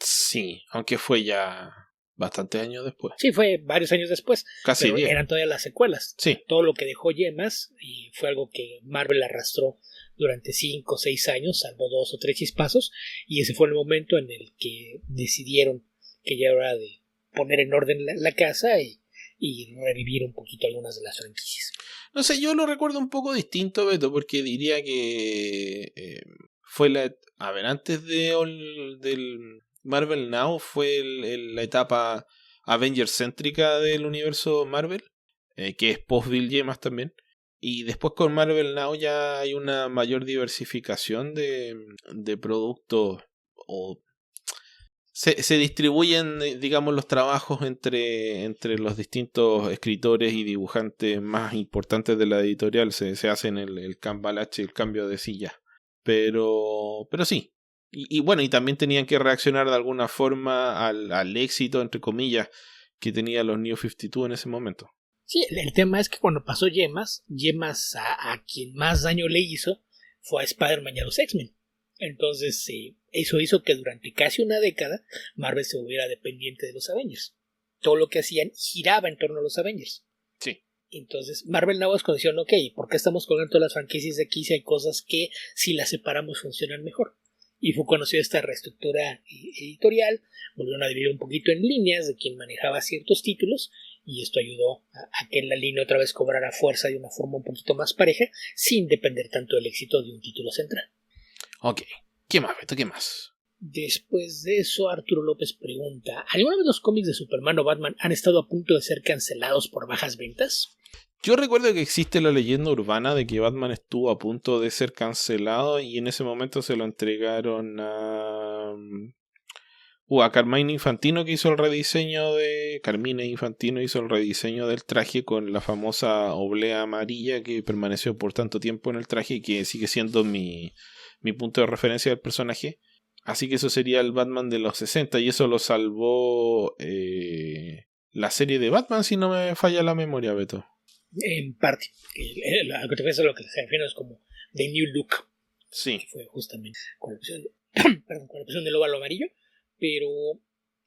Sí, aunque fue ya bastantes años después.
Sí, fue varios años después.
Casi
pero
10.
Eran todavía las secuelas.
Sí.
Todo lo que dejó Jemas y fue algo que Marvel arrastró durante 5 o 6 años, salvo 2 o 3 chispazos, y ese fue el momento en el que decidieron que ya era hora de poner en orden la casa y revivir un poquito algunas de las franquicias.
No sé, yo lo recuerdo un poco distinto, Beto, porque diría que fue antes del Marvel Now fue la etapa Avengers céntrica del universo Marvel, que es post Bill Jemas también. Y después con Marvel Now ya hay una mayor diversificación de productos, o se distribuyen, digamos, los trabajos entre los distintos escritores y dibujantes más importantes de la editorial. Se hacen el cambalache, el cambio de silla. Pero sí. Y bueno, y también tenían que reaccionar de alguna forma al éxito, entre comillas, que tenía los New 52 en ese momento.
Sí, el tema es que cuando pasó Yemas a quien más daño le hizo fue a Spider-Man y a los X-Men. Entonces eso hizo que durante casi una década Marvel se volviera dependiente de los Avengers. Todo lo que hacían giraba en torno a los Avengers.
Sí.
Entonces Marvel nada más condición, ok, ¿por qué estamos colgando todas las franquicias de aquí si hay cosas que si las separamos funcionan mejor? Y fue cuando se dio esta reestructura editorial, volvieron a dividir un poquito en líneas de quien manejaba ciertos títulos, y esto ayudó a que la línea otra vez cobrara fuerza de una forma un poquito más pareja, sin depender tanto del éxito de un título central.
Ok, ¿qué más, Beto? ¿Qué más?
Después de eso, Arturo López pregunta, ¿alguna vez los cómics de Superman o Batman han estado a punto de ser cancelados por bajas ventas?
Yo recuerdo que existe la leyenda urbana de que Batman estuvo a punto de ser cancelado y en ese momento se lo entregaron a Carmine Infantino, que hizo el rediseño de... Carmine Infantino hizo el rediseño del traje con la famosa oblea amarilla que permaneció por tanto tiempo en el traje y que sigue siendo mi punto de referencia del personaje. Así que eso sería el Batman de los 60 y eso lo salvó la serie de Batman, si no me falla la memoria, Beto.
En parte. A lo que te refieres a lo que se refiere es como The New Look.
Sí.
Que fue justamente con la opción del óvalo amarillo. Pero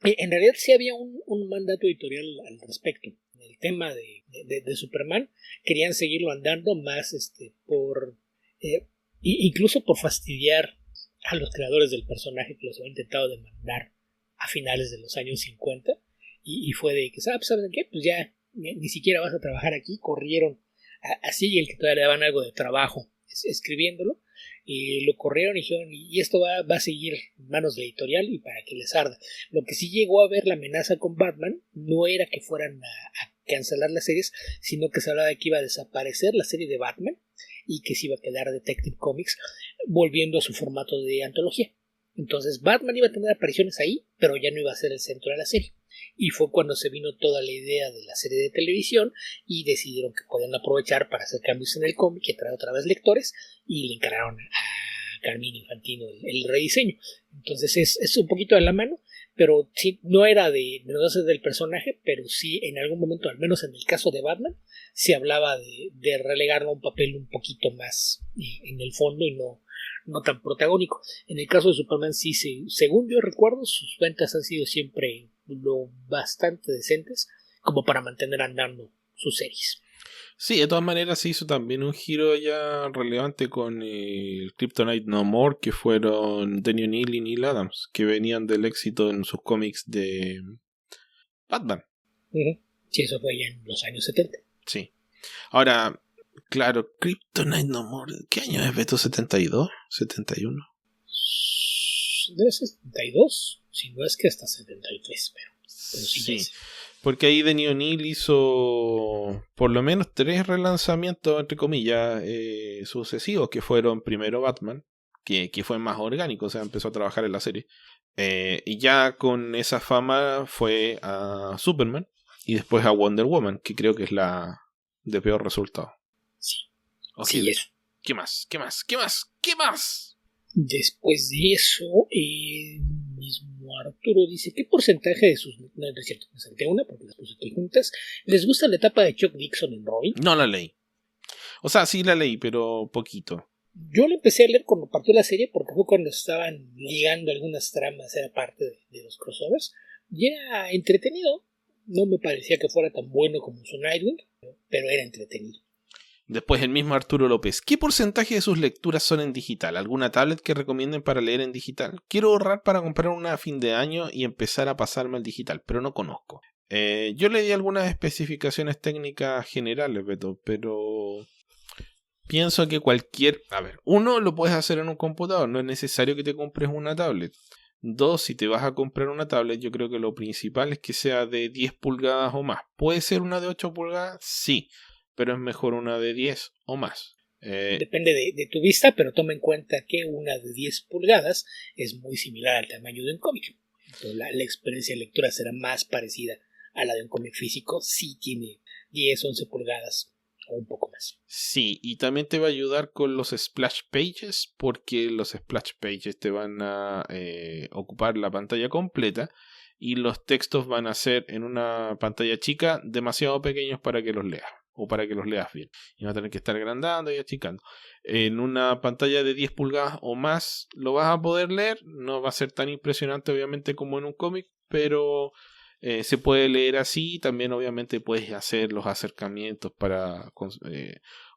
en realidad sí había un mandato editorial al respecto. El tema de Superman querían seguirlo andando más incluso por fastidiar a los creadores del personaje que los habían intentado demandar a finales de los años 50. Y fue de que, ¿saben qué? Pues ya ni siquiera vas a trabajar aquí. Corrieron así, el que todavía le daban algo de trabajo escribiéndolo, lo corrieron y dijeron, y esto va a seguir en manos de la editorial y para que les arda. Lo que sí llegó a ver la amenaza con Batman no era que fueran a cancelar las series, sino que se hablaba de que iba a desaparecer la serie de Batman y que se iba a quedar Detective Comics volviendo a su formato de antología. Entonces Batman iba a tener apariciones ahí, pero ya no iba a ser el centro de la serie. Y fue cuando se vino toda la idea de la serie de televisión y decidieron que podían aprovechar para hacer cambios en el cómic y traer otra vez lectores y le encargaron a Carmine Infantino el rediseño. Entonces es un poquito de la mano, pero sí, no era de negocios del personaje, pero sí en algún momento, al menos en el caso de Batman, se hablaba de relegarlo a un papel un poquito más en el fondo y no tan protagónico. En el caso de Superman sí, según yo recuerdo, sus ventas han sido siempre lo bastante decentes como para mantener andando sus series.
Sí, de todas maneras se hizo también un giro ya relevante con el Kryptonite No More, que fueron Denny O'Neil y Neil Adams, que venían del éxito en sus cómics de Batman.
Sí, eso fue ya en los años 70.
Sí. Ahora, claro, Kryptonite No More, ¿qué año es, Beto? ¿72? ¿71?
Debe ser 72, si no es que hasta 73, pero sí.
Porque ahí Denny O'Neil hizo por lo menos 3 relanzamientos, entre comillas, sucesivos, que fueron primero Batman, que fue más orgánico, o sea, empezó a trabajar en la serie. Y ya con esa fama fue a Superman y después a Wonder Woman, que creo que es la de peor resultado.
Sí.
Okay,
sí, eso.
¿Qué más? ¿Qué más? ¿Qué más? ¿Qué más?
Después de eso, mismo Arturo dice, ¿qué porcentaje de sus... No, es cierto, me salté una porque las puse aquí juntas. ¿Les gusta la etapa de Chuck Dixon en Robin?
No la leí. O sea, sí la leí, pero poquito.
Yo la empecé a leer cuando partió la serie porque fue cuando estaban ligando algunas tramas, era parte de los crossovers. Y era entretenido. No me parecía que fuera tan bueno como su Nightwing, pero era entretenido.
Después el mismo Arturo López. ¿Qué porcentaje de sus lecturas son en digital? ¿Alguna tablet que recomienden para leer en digital? Quiero ahorrar para comprar una a fin de año y empezar a pasarme al digital, pero no conozco. Yo le di algunas especificaciones técnicas generales, Beto, pero pienso que uno, lo puedes hacer en un computador, no es necesario que te compres una tablet. 2, si te vas a comprar una tablet, yo creo que lo principal es que sea de 10 pulgadas o más. ¿Puede ser una de 8 pulgadas? Sí, pero es mejor una de 10 o más.
Depende de tu vista, pero toma en cuenta que una de 10 pulgadas es muy similar al tamaño de un cómic. Entonces la experiencia de lectura será más parecida a la de un cómic físico si tiene 10, 11 pulgadas o un poco más.
Sí, y también te va a ayudar con los splash pages, porque los splash pages te van a ocupar la pantalla completa y los textos van a ser en una pantalla chica demasiado pequeños para que los leas. o para que los leas bien. Y vas a tener que estar agrandando y achicando. En una pantalla de 10 pulgadas o más lo vas a poder leer. No va a ser tan impresionante obviamente como en un cómic, pero se puede leer así. También obviamente puedes hacer los acercamientos para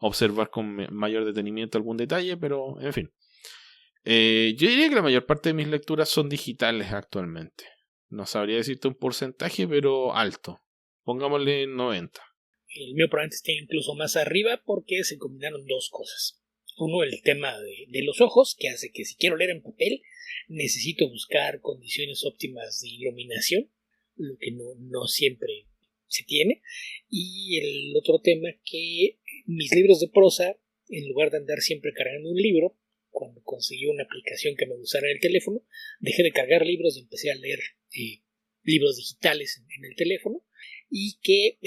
observar con mayor detenimiento algún detalle, pero en fin. Yo diría que la mayor parte de mis lecturas son digitales actualmente. No sabría decirte un porcentaje, pero alto. Pongámosle 90.
El mío probablemente esté incluso más arriba porque se combinaron dos cosas. Uno, el tema de los ojos, que hace que si quiero leer en papel necesito buscar condiciones óptimas de iluminación, lo que no siempre se tiene. Y el otro tema, que mis libros de prosa, en lugar de andar siempre cargando un libro, cuando conseguí una aplicación que me gustara en el teléfono, dejé de cargar libros y empecé a leer libros digitales en el teléfono, y que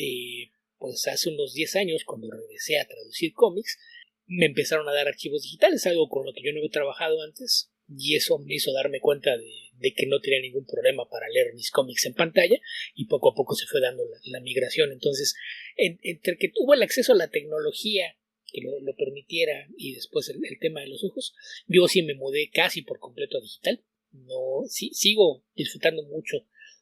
pues hace unos 10 años, cuando regresé a traducir cómics, me empezaron a dar archivos digitales, algo con lo que yo no había trabajado antes, y eso me hizo darme cuenta de que no tenía ningún problema para leer mis cómics en pantalla, y poco a poco se fue dando la migración. Entonces, entre que tuvo el acceso a la tecnología que lo permitiera y después el tema de los ojos, yo sí me mudé casi por completo a digital. No, sí, sigo disfrutando mucho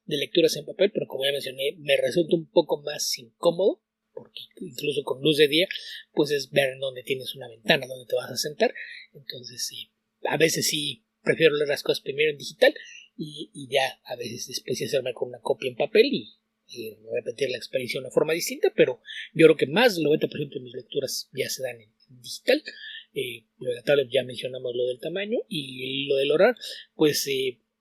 de lecturas en papel, pero como ya mencioné, me resulta un poco más incómodo, porque incluso con luz de día, pues es ver en dónde tienes una ventana, dónde te vas a sentar. Entonces sí, a veces sí prefiero leer las cosas primero en digital y ya a veces después hacerme con una copia en papel y repetir la experiencia de una forma distinta, pero yo creo que más del 90% de mis lecturas ya se dan en digital. Lo de la tablet ya mencionamos lo del tamaño, y lo del horario, pues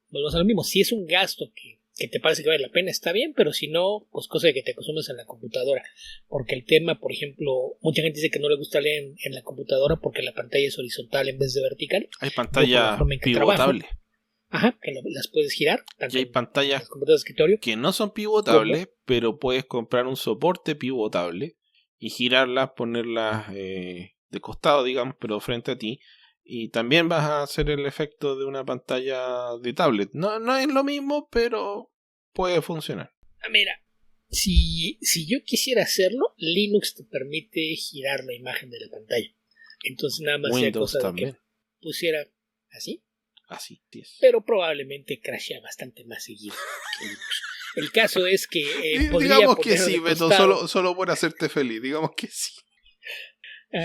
volvemos a lo mismo. Si es un gasto que te parece que vale la pena, está bien, pero si no, pues cosa de que te acostumbres en la computadora, porque el tema, por ejemplo, mucha gente dice que no le gusta leer en la computadora porque la pantalla es horizontal en vez de vertical.
Hay pantalla pivotable.
Ajá, que las puedes girar.
Y hay pantallas
de escritorio
que no son pivotables, pero puedes comprar un soporte pivotable y girarlas, ponerlas de costado, digamos, pero frente a ti. Y también vas a hacer el efecto de una pantalla de tablet. No es lo mismo, pero puede funcionar.
Mira, si yo quisiera hacerlo, Linux te permite girar la imagen de la pantalla. Entonces nada más sea cosa también de que pusiera así.
Así es.
Pero probablemente crashea bastante más seguido que Linux. El caso es que
digamos que sí, Beto, solo por hacerte feliz, digamos que sí.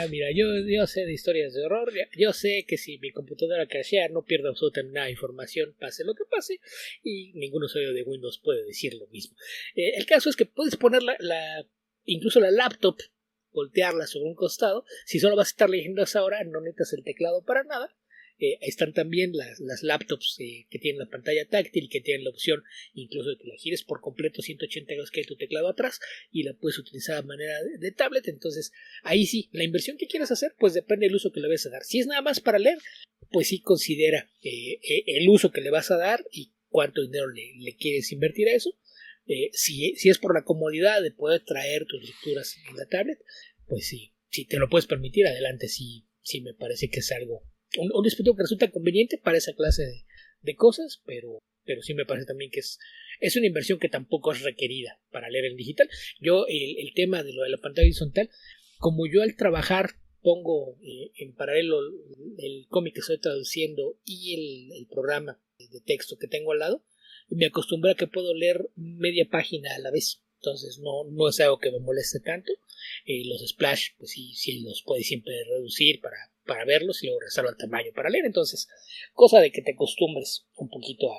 Mira, yo sé de historias de horror. Yo sé que si mi computadora crashea no pierdo absolutamente nada de información, pase lo que pase, y ningún usuario de Windows puede decir lo mismo. El caso es que puedes poner incluso la laptop, voltearla sobre un costado. Si solo vas a estar leyendo esa hora, no necesitas el teclado para nada. Están también las laptops que tienen la pantalla táctil, que tienen la opción incluso de que la gires por completo 180 grados, que hay tu teclado atrás, y la puedes utilizar a manera de tablet. Entonces ahí sí, la inversión que quieras hacer pues depende del uso que le vas a dar. Si es nada más para leer, pues sí considera el uso que le vas a dar y cuánto dinero le quieres invertir a eso. Si es por la comodidad de poder traer tus lecturas en la tablet, pues sí, si te lo puedes permitir, adelante. Sí me parece que es algo, un dispositivo que resulta conveniente para esa clase de cosas, pero sí me parece también que es una inversión que tampoco es requerida para leer en digital. Yo el tema de lo de la pantalla horizontal, como yo al trabajar pongo en paralelo el cómic que estoy traduciendo y el programa de texto que tengo al lado, me acostumbré a que puedo leer media página a la vez. Entonces no es algo que me moleste tanto. Los splash, pues sí los puedes siempre reducir para verlos, y luego regresarlo al tamaño para leer. Entonces, cosa de que te acostumbres un poquito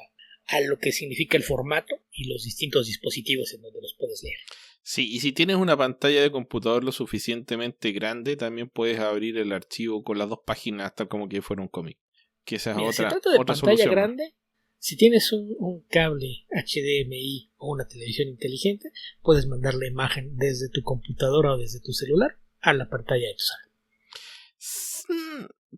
a lo que significa el formato y los distintos dispositivos en donde los puedes leer.
Sí, y si tienes una pantalla de computador lo suficientemente grande, también puedes abrir el archivo con las dos páginas hasta como que fuera un cómic. Que esa es otra
solución. Se trata de pantalla
solución
grande. Si tienes un cable HDMI o una televisión inteligente, puedes mandar la imagen desde tu computadora o desde tu celular a la pantalla de tu sala.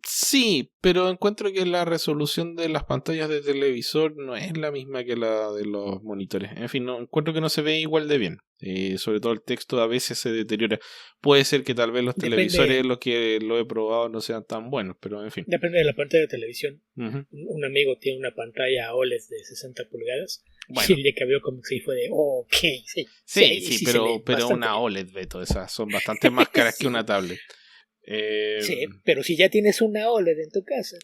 Sí, pero encuentro que la resolución de las pantallas de televisor no es la misma que la de los monitores. En fin, encuentro que no se ve igual de bien. Sobre todo el texto a veces se deteriora. Puede ser que tal vez los televisores, los que lo he probado, no sean tan buenos, pero en fin.
Depende de la pantalla de televisión.
Uh-huh.
Un amigo tiene una pantalla OLED de 60 pulgadas.
Bueno.
Y el día que vio cómics y fue de, ok,
sí, pero una OLED, Beto, esas son bastante más caras que una tablet.
Sí, pero si ya tienes una OLED en tu casa.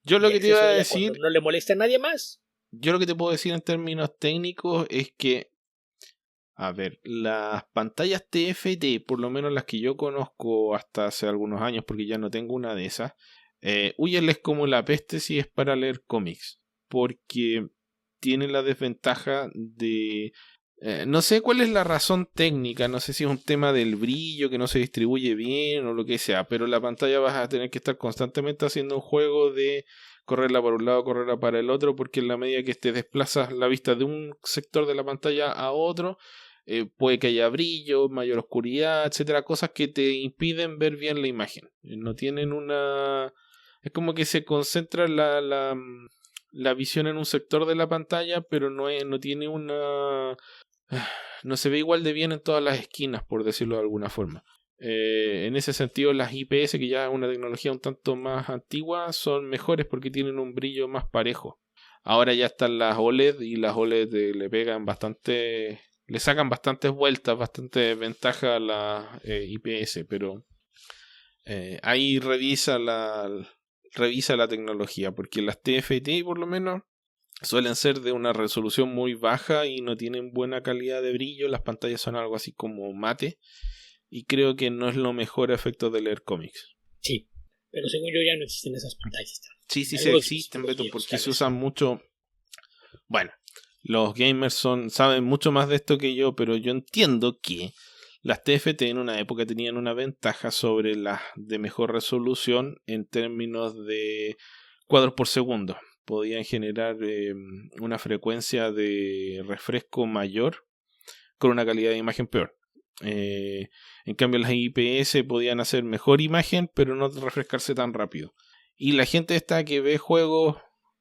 Yo lo que te iba a decir...
No le molesta a nadie más.
Yo lo que te puedo decir en términos técnicos es que, a ver, las pantallas TFT, por lo menos las que yo conozco hasta hace algunos años, porque ya no tengo una de esas, húyenles como la peste si es para leer cómics, porque tiene la desventaja de... no sé cuál es la razón técnica, no sé si es un tema del brillo que no se distribuye bien o lo que sea, pero la pantalla vas a tener que estar constantemente haciendo un juego de correrla para un lado, correrla para el otro, porque en la medida que te desplazas la vista de un sector de la pantalla a otro, puede que haya brillo, mayor oscuridad, etcétera, cosas que te impiden ver bien la imagen. No tienen una... Es como que se concentra la visión en un sector de la pantalla, pero no tiene una... No se ve igual de bien en todas las esquinas, por decirlo de alguna forma. En ese sentido, las IPS, que ya es una tecnología un tanto más antigua, son mejores porque tienen un brillo más parejo. Ahora ya están las OLED y las OLED le pegan bastante, le sacan bastantes vueltas, bastante ventaja a las IPS, pero ahí revisa la tecnología, porque las TFT por lo menos suelen ser de una resolución muy baja y no tienen buena calidad de brillo. Las pantallas son algo así como mate. Y creo que no es lo mejor efecto de leer cómics.
Sí, pero según yo ya no existen esas pantallas.
Sí existen, Beto, porque se usan mucho. Bueno, los gamers saben mucho más de esto que yo, pero yo entiendo que las TFT en una época tenían una ventaja sobre las de mejor resolución en términos de cuadros por segundo. Podían generar una frecuencia de refresco mayor con una calidad de imagen peor. En cambio las IPS podían hacer mejor imagen pero no refrescarse tan rápido, y la gente esta que ve juegos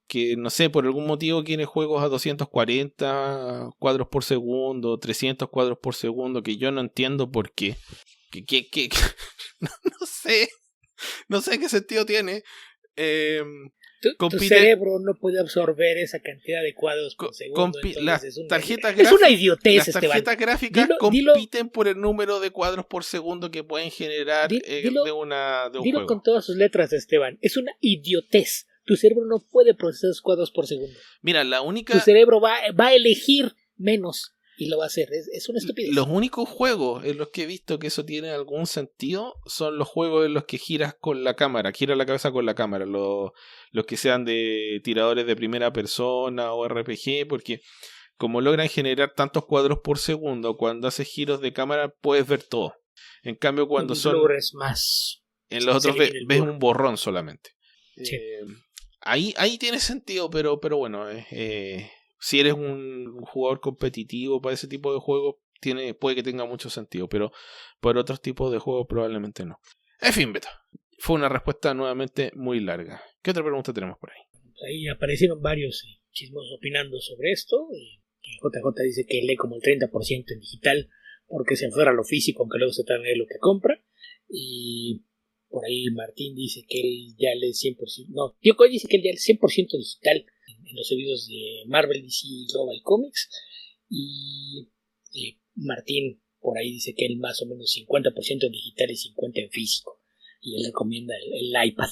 que no sé, por algún motivo quiere juegos a 240 cuadros por segundo, 300 cuadros por segundo, que yo no entiendo por qué no sé qué sentido tiene.
Tu cerebro no puede absorber esa cantidad de cuadros por segundo.
Las tarjetas
es una idiotez,
las tarjetas gráficas compiten por el número de cuadros por segundo que pueden generar de un juego.
Con todas sus letras, Esteban. Es una idiotez. Tu cerebro no puede procesar esos cuadros por segundo.
Mira, tu
cerebro va a elegir menos y lo va a hacer. Es una estupidez.
Los únicos juegos en los que he visto que eso tiene algún sentido son los juegos en los que giras la cabeza con la cámara, los que sean de tiradores de primera persona o RPG, porque como logran generar tantos cuadros por segundo, cuando haces giros de cámara puedes ver todo. En cambio, cuando son
más,
en los otros ves un borrón solamente.
Sí.
Ahí tiene sentido, pero bueno, si eres un jugador competitivo para ese tipo de juegos, puede que tenga mucho sentido, pero por otros tipos de juegos probablemente no. En fin, Beto, fue una respuesta nuevamente muy larga. ¿Qué otra pregunta tenemos por ahí?
Ahí aparecieron varios chismos opinando sobre esto. JJ dice que lee como el 30% en digital porque se aferra a lo físico, aunque luego se tarda en lo que compra. Y por ahí Martín dice que él ya lee 100%. No, Yoko dice que él ya lee 100% digital en los servicios de Marvel, DC y Global Comics. Y Martín por ahí dice que él más o menos 50% en digital y 50% en físico. Y él recomienda el iPad.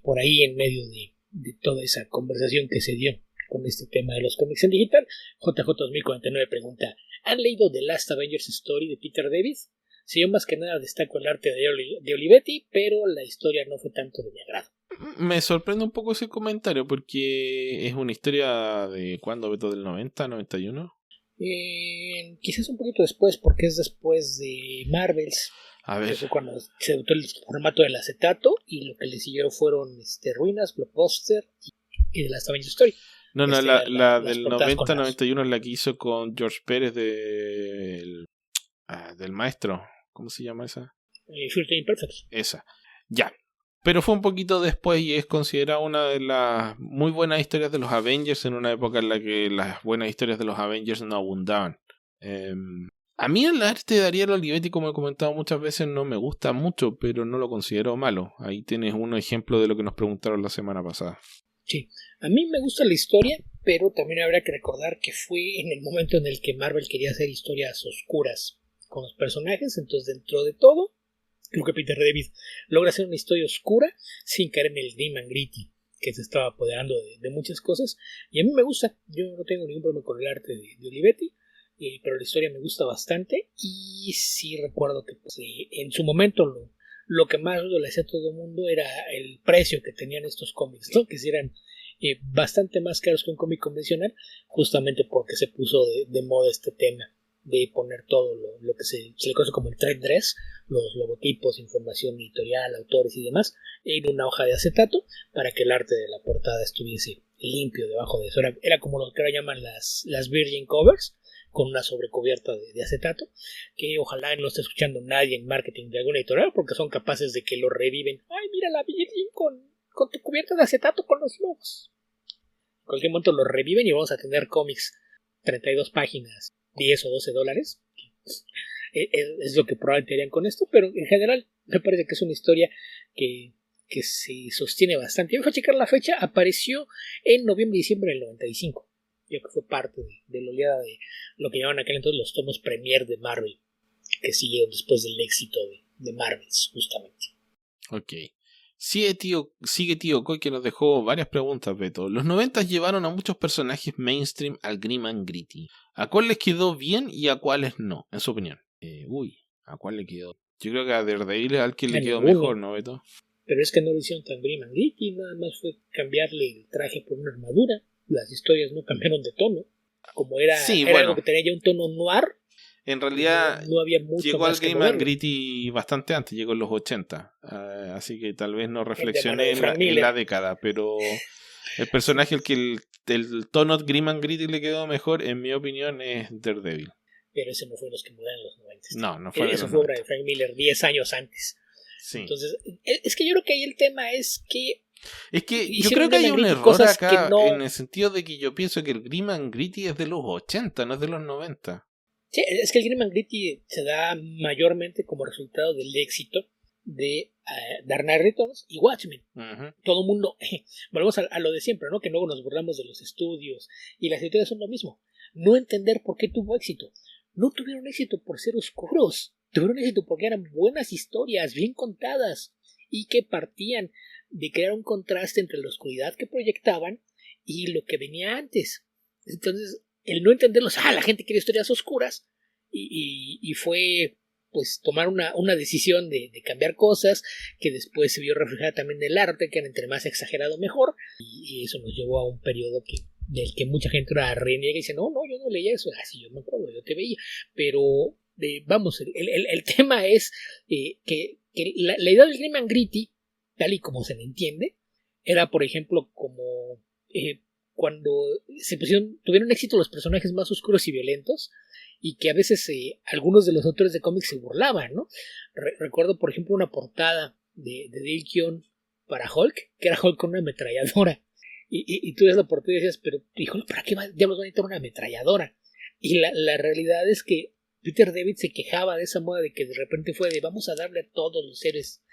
Por ahí en medio de toda esa conversación que se dio con este tema de los cómics en digital, JJ2049 pregunta: ¿han leído The Last Avengers Story de Peter David? Sí, yo más que nada destaco el arte de Olivetti, pero la historia no fue tanto de mi agrado.
Me sorprende un poco ese comentario porque es una historia de ¿cuándo, Beto? ¿Del 90, 91?
Quizás un poquito después, porque es después de Marvels.
A ver.
Fue cuando se adoptó el formato del acetato y lo que le siguieron fueron Ruinas, Blockbuster y The Last Avengers Story.
No, la del 90-91 es la que hizo con George Pérez del maestro. ¿Cómo se llama esa?
Future Imperfects.
Esa. Ya. Pero fue un poquito después y es considerada una de las muy buenas historias de los Avengers en una época en la que las buenas historias de los Avengers no abundaban. A mí el arte de Ariel Olivetti, como he comentado muchas veces, no me gusta mucho, pero no lo considero malo. Ahí tienes un ejemplo de lo que nos preguntaron la semana pasada.
Sí, a mí me gusta la historia, pero también habría que recordar que fue en el momento en el que Marvel quería hacer historias oscuras con los personajes, entonces dentro de todo, creo que Peter David logra hacer una historia oscura sin caer en el grim and gritty que se estaba apoderando de muchas cosas, y a mí me gusta, yo no tengo ningún problema con el arte de Olivetti, pero la historia me gusta bastante, y sí recuerdo que pues, en su momento lo que más le hacía a todo el mundo era el precio que tenían estos cómics, ¿no? Que eran bastante más caros que un cómic convencional, justamente porque se puso de moda este tema de poner todo lo que se le conoce como el trade dress, los logotipos, información editorial, autores y demás, en una hoja de acetato para que el arte de la portada estuviese limpio debajo de eso. Era como lo que ahora llaman las virgin covers, con una sobrecubierta de acetato, que ojalá no esté escuchando nadie en marketing de alguna editorial, porque son capaces de que lo reviven. ¡Ay, mira la Virgin con tu cubierta de acetato con los logos! En cualquier momento lo reviven y vamos a tener cómics 32 páginas, 10 o 12 dólares. Es lo que probablemente harían con esto, pero en general me parece que es una historia que se sostiene bastante. Yo voy a checar la fecha, apareció en noviembre-diciembre del 95. Yo creo que fue parte de la oleada de lo que llamaban aquel entonces los tomos premier de Marvel, que siguieron después del éxito de Marvels, justamente.
Ok. Sigue tío Coy, que nos dejó varias preguntas, Beto. Los 90 llevaron a muchos personajes mainstream al grim and gritty. ¿A cuál les quedó bien y a cuáles no, en su opinión? ¿A cuál le quedó? Yo creo que a Daredevil es al que le quedó mejor, ¿no, Beto?
Pero es que no lo hicieron tan grim and gritty, nada más fue cambiarle el traje por una armadura. Las historias no cambiaron de tono. Como era algo que tenía ya un tono noir,
en realidad
no había mucho
llegó
más
al Grim and Gritty bastante antes, llegó en los 80. Así que tal vez no reflexioné en la década, pero el personaje el que el tono Grim and Gritty le quedó mejor, en mi opinión, es Daredevil.
Pero ese no fue los que murieron en los 90.
No fue.
Eso fue obra de Frank Miller 10 años antes. Sí. Entonces, es que yo creo que ahí el tema es que
yo creo que hay un error acá, en el sentido de que yo pienso que el Grim and Gritty es de los 80, no es de los 90.
Sí, es que el Grim and Gritty se da mayormente como resultado del éxito de Dark Knight Returns y Watchmen. Uh-huh. Todo el mundo, volvemos a lo de siempre, ¿no? Que luego nos burlamos de los estudios y las editoriales son lo mismo. No entender por qué tuvo éxito. No tuvieron éxito por ser oscuros, tuvieron éxito porque eran buenas historias, bien contadas, y que partían de crear un contraste entre la oscuridad que proyectaban y lo que venía antes. Entonces, el no entenderlos, la gente quiere historias oscuras, y fue pues tomar una decisión de cambiar cosas, que después se vio reflejada también en el arte, que era entre más exagerado mejor, y eso nos llevó a un periodo del que mucha gente ahora reniega y dice, no, yo no leía eso, sí, yo me acuerdo, yo te veía, pero vamos, el tema es que la idea del Grim and Gritty, tal y como se le entiende, era por ejemplo como cuando tuvieron éxito los personajes más oscuros y violentos, y que a veces algunos de los autores de cómics se burlaban, ¿no? Recuerdo por ejemplo una portada de Dale Keown para Hulk, que era Hulk con una ametralladora, y tú ves la portada y decías, pero híjole, ¿para qué diablos van a necesitar una ametralladora? Y la realidad es que Peter David se quejaba de esa moda de que de repente fue de vamos a darle a todos los seres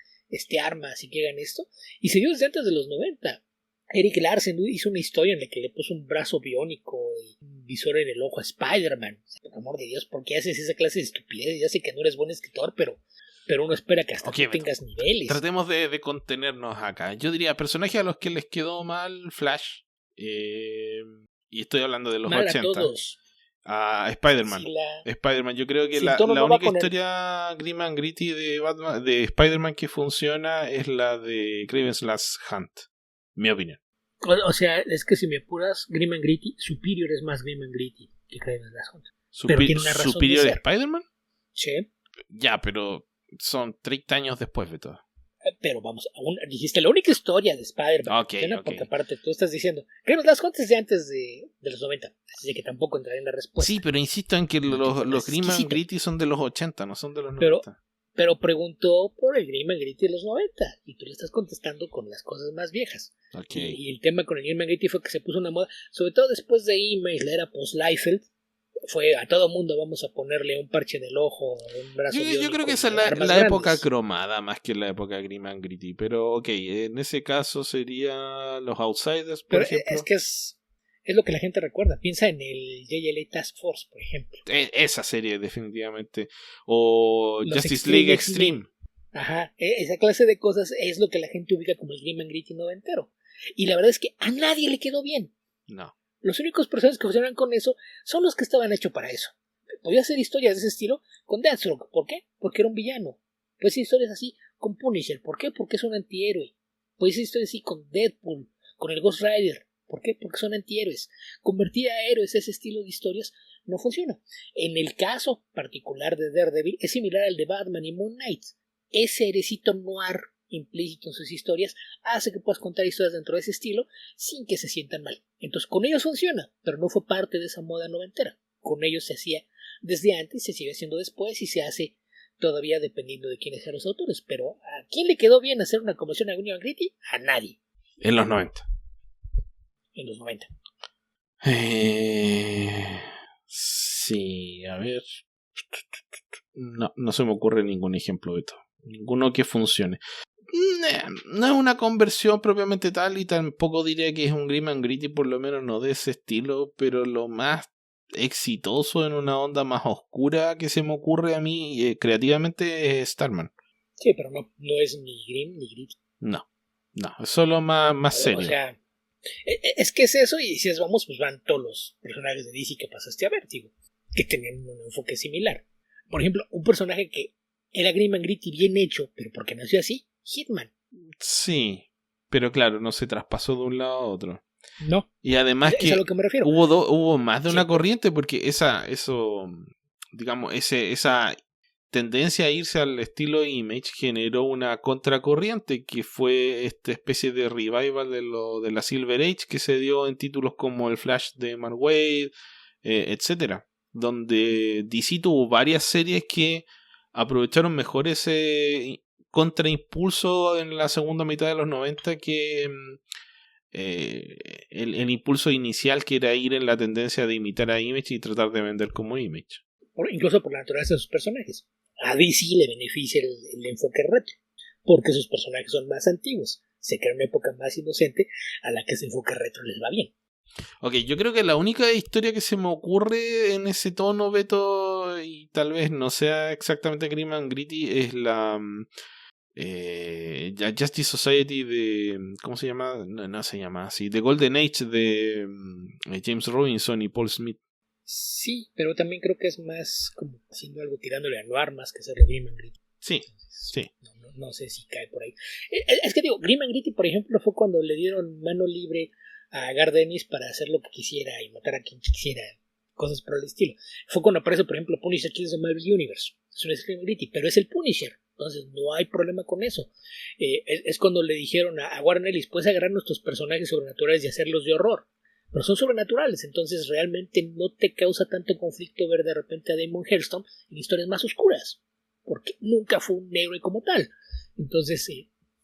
armas y que hagan esto, y se dio desde antes de los 90. Eric Larsen hizo una historia en la que le puso un brazo biónico y un visor en el ojo a Spider-Man. Por amor de Dios, ¿por qué haces esa clase de estupidez? Ya sé que no eres buen escritor, pero uno espera que hasta tú tengas niveles.
Tratemos de contenernos acá. Yo diría personajes a los que les quedó mal Flash, y estoy hablando de los
mal
80.
A todos.
A Spider-Man. Sí, Spider-Man. Yo creo que la única historia Grim and Gritty de Spider-Man que funciona es la de Kraven's Last Hunt. Mi opinión.
O sea, es que si me apuras, Grim and Gritty, Superior es más Grim and Gritty que Kraven's Last Hunt.
Pero tiene una razón ¿Superior de Spider-Man?
Sí.
Ya, pero son 30 años después de todo.
Pero vamos, aún dijiste la única historia de Spider-Man.
Okay.
Porque aparte tú estás diciendo Kraven's Last Hunt es de antes de los 90. Así que tampoco entraré en la respuesta.
Sí, pero insisto en que los Grim and Gritty son de los 80, no son de los 90.
Pero preguntó por el Grim and Gritty de los 90 y tú le estás contestando con las cosas más viejas.
Okay.
Y el tema con el Grim and Gritty fue que se puso una moda, sobre todo después de Image, la era post-Liefeld, Fue a todo mundo vamos a ponerle un parche en el ojo, un brazo
Yo creo que esa es la época cromada más que la época Grim and Gritty. Pero ok, en ese caso sería los Outsiders, por ejemplo.
Es que es lo que la gente recuerda. Piensa en el JLA Task Force, por ejemplo.
Esa serie, definitivamente. O
Los
Justice League Extreme.
Ajá, esa clase de cosas es lo que la gente ubica como el Grim and Gritty noventero. Y la verdad es que a nadie le quedó bien.
No.
Los únicos personajes que funcionan con eso son los que estaban hechos para eso. Podía hacer historias de ese estilo con Deathstroke. ¿Por qué? Porque era un villano. Puede hacer historias así con Punisher. ¿Por qué? Porque es un antihéroe. Puede hacer historias así con Deadpool, con el Ghost Rider. ¿Por qué? Porque son antihéroes. Convertir a héroes ese estilo de historias no funciona. En el caso particular de Daredevil es similar al de Batman y Moon Knight. Ese airecito noir implícito en sus historias hace que puedas contar historias dentro de ese estilo sin que se sientan mal. Entonces con ellos funciona, pero no fue parte de esa moda noventera. Con ellos se hacía desde antes, se sigue haciendo después y se hace todavía dependiendo de quiénes sean los autores. Pero ¿a quién le quedó bien hacer una conversión a Grim and Gritty? A nadie.
En los 90.
En los 90.
Sí, a ver. No se me ocurre ningún ejemplo de esto. Ninguno que funcione. No es una conversión propiamente tal y tampoco diría que es un Grim and Gritty, por lo menos no de ese estilo, pero lo más exitoso en una onda más oscura que se me ocurre a mí creativamente es Starman.
Sí, pero no es ni Grim ni Gritty.
No, es solo más serio.
O sea, es que es eso, y si es vamos, pues van todos los personajes de DC que pasaste a Vértigo, que tenían un enfoque similar. Por ejemplo, un personaje que era Grim and Gritty bien hecho, pero porque nació así, Hitman.
Sí, pero claro, no se traspasó de un lado a otro.
No.
Y además
es a lo que me refiero.
Hubo más de una corriente, porque esa tendencia a irse al estilo Image generó una contracorriente que fue esta especie de revival de la Silver Age que se dio en títulos como el Flash de Mark Waid, etcétera, donde DC tuvo varias series que aprovecharon mejor ese contraimpulso en la segunda mitad de los 90 que el impulso inicial, que era ir en la tendencia de imitar a Image y tratar de vender como Image.
Incluso por la naturaleza de sus personajes. A DC le beneficia el enfoque retro, porque sus personajes son más antiguos. Se crea una época más inocente a la que ese enfoque retro les va bien.
Ok, yo creo que la única historia que se me ocurre en ese tono, Beto, y tal vez no sea exactamente Grim and Gritty, es la Justice Society de... ¿Cómo se llama? No se llama así. The Golden Age de James Robinson y Paul Smith.
Sí, pero también creo que es más como haciendo algo tirándole a noir más que hacerle Grim and Gritty.
Sí,
entonces,
sí.
No sé si cae por ahí. Es que digo, Grim and Gritty, por ejemplo, fue cuando le dieron mano libre a Garth Ennis para hacer lo que quisiera y matar a quien quisiera, cosas por el estilo. Fue cuando aparece, por ejemplo, Punisher Kills the Marvel Universe. Eso no es Grim and Gritty, pero es el Punisher. Entonces no hay problema con eso. Es cuando le dijeron a Warren Ellis, puedes agarrar nuestros personajes sobrenaturales y hacerlos de horror. Pero son sobrenaturales, entonces realmente no te causa tanto conflicto ver de repente a Damon Hirst en historias más oscuras, porque nunca fue un héroe como tal. Entonces,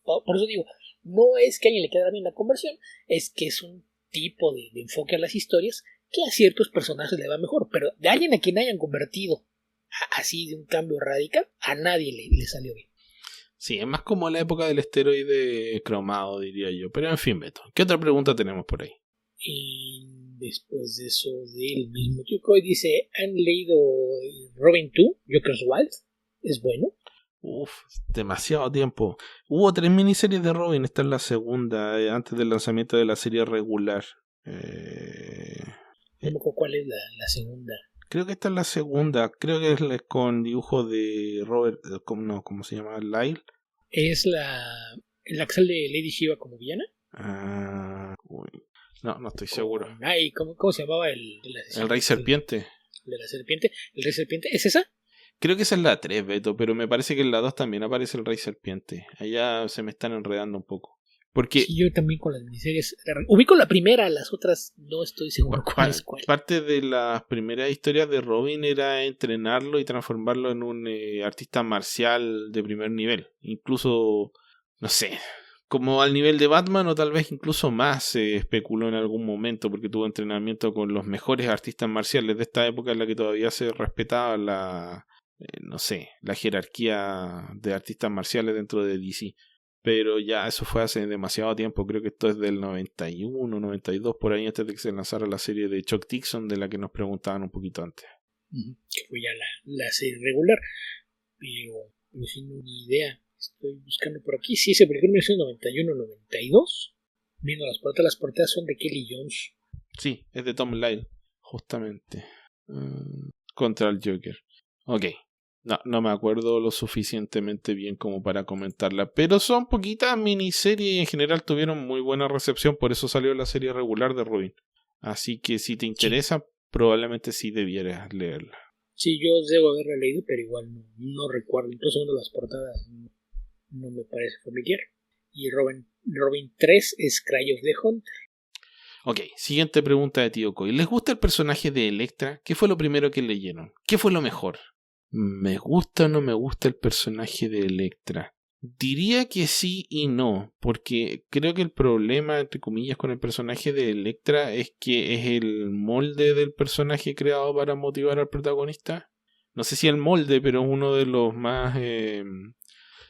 por eso digo, no es que a alguien le quede bien la conversión, es que es un tipo de enfoque a las historias que a ciertos personajes le va mejor, pero de alguien a quien hayan convertido así de un cambio radical, a nadie le salió bien.
Sí, es más como la época del esteroide cromado, diría yo. Pero en fin, Beto, ¿qué otra pregunta tenemos por ahí?
Y después de eso, del mismo chico, dice, ¿han leído Robin 2, Joker's Wild? ¿Es bueno?
Uf, demasiado tiempo. Hubo 3 miniseries de Robin, esta es la segunda, antes del lanzamiento de la serie regular.
No me acuerdo cuál es la segunda.
Creo que esta es la segunda, creo que es con dibujo de Robert, ¿cómo se llama? Lyle.
¿Es la que sale de Lady Shiva como villana?
No estoy seguro.
Ay, ¿cómo se llamaba el
Rey Serpiente?
De la serpiente. ¿El Rey Serpiente? ¿Es esa?
Creo que esa es la 3, Beto, pero me parece que en la 2 también aparece el Rey Serpiente. Allá se me están enredando un poco. Porque
sí, yo también con las miniseries ubico la primera, las otras no estoy seguro cuál es cuál.
Parte de las primeras historias de Robin era entrenarlo y transformarlo en un artista marcial de primer nivel. Incluso, no sé, como al nivel de Batman o tal vez incluso más, se especuló en algún momento porque tuvo entrenamiento con los mejores artistas marciales de esta época en la que todavía se respetaba no sé, la jerarquía de artistas marciales dentro de DC. Pero ya eso fue hace demasiado tiempo, creo que esto es del 91, 92, por ahí antes de que se lanzara la serie de Chuck Dixon de la que nos preguntaban un poquito antes.
Que fue ya la serie regular, pero sin ni idea. Estoy buscando por aquí. Sí, se publicó en 1991-92. Viendo las portadas son de Kelly Jones.
Sí, es de Tom Lyle, justamente. Contra el Joker. Ok. No me acuerdo lo suficientemente bien como para comentarla. Pero son poquitas miniseries y en general tuvieron muy buena recepción. Por eso salió la serie regular de Robin. Así que si te interesa, probablemente sí debieras leerla.
Sí, yo debo haberla leído, pero igual no recuerdo. Incluso viendo las portadas no me parece familiar. Y Robin 3 es Cry of the Hunter.
Ok, siguiente pregunta de Tío Coy. ¿Les gusta el personaje de Elektra? ¿Qué fue lo primero que leyeron? ¿Qué fue lo mejor? ¿Me gusta o no me gusta el personaje de Elektra? Diría que sí y no, porque creo que el problema, entre comillas, con el personaje de Elektra es que es el molde del personaje creado para motivar al protagonista. No sé si el molde, pero es uno de los más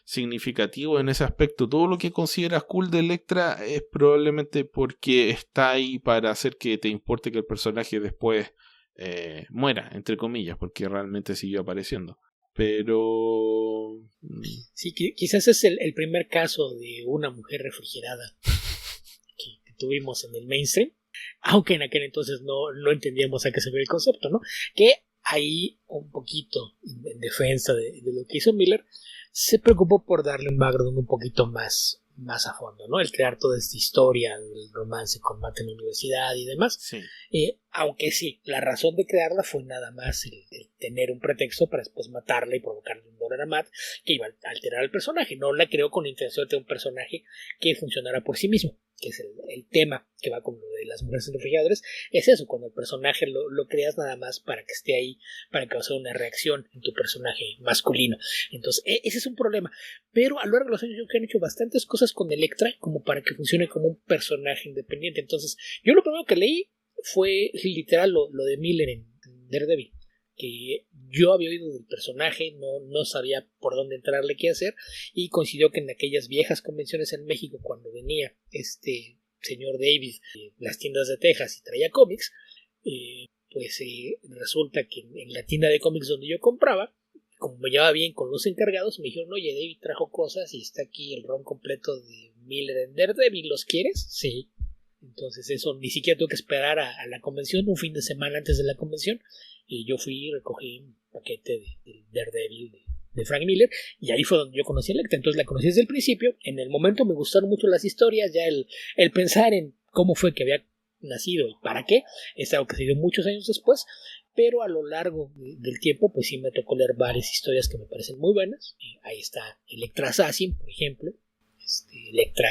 significativos en ese aspecto. Todo lo que consideras cool de Elektra es probablemente porque está ahí para hacer que te importe que el personaje después muera, entre comillas, porque realmente siguió apareciendo. Pero...
Sí, quizás es el primer caso de una mujer refrigerada que tuvimos en el mainstream, aunque en aquel entonces no entendíamos a qué se ve el concepto, ¿no? Que ahí un poquito en defensa de lo que hizo Miller, se preocupó por darle un background un poquito más a fondo, ¿no? El crear toda esta historia del romance con Matt en la universidad y demás.
Sí.
Aunque sí, la razón de crearla fue nada más el tener un pretexto para después matarla y provocarle un dolor a Matt que iba a alterar al personaje. No la creó con la intención de tener un personaje que funcionara por sí mismo, que es el tema que va con lo de las mujeres en refrigeradores. Es eso, cuando el personaje lo creas nada más para que esté ahí, para que cause una reacción en tu personaje masculino. Entonces, ese es un problema. Pero a lo largo de los años yo creo que han hecho bastantes cosas con Elektra como para que funcione como un personaje independiente. Entonces, yo lo primero que leí fue literal lo de Miller en Daredevil, que yo había oído del personaje, no sabía por dónde entrarle, qué hacer, y coincidió que en aquellas viejas convenciones en México, cuando venía este señor David de las tiendas de Texas y traía cómics, pues resulta que en la tienda de cómics donde yo compraba, como me llevaba bien con los encargados, me dijeron, oye, David trajo cosas y está aquí el ron completo de Miller en Daredevil, ¿los quieres? Sí. Entonces eso ni siquiera tuve que esperar a la convención, un fin de semana antes de la convención, y yo fui y recogí un paquete de Daredevil de Frank Miller, y ahí fue donde yo conocí a Elektra. Entonces la conocí desde el principio. En el momento me gustaron mucho las historias, ya el pensar en cómo fue que había nacido y para qué, es algo que se dio muchos años después, pero a lo largo del tiempo pues sí me tocó leer varias historias que me parecen muy buenas. Ahí está Elektra Assassin, por ejemplo. Elektra,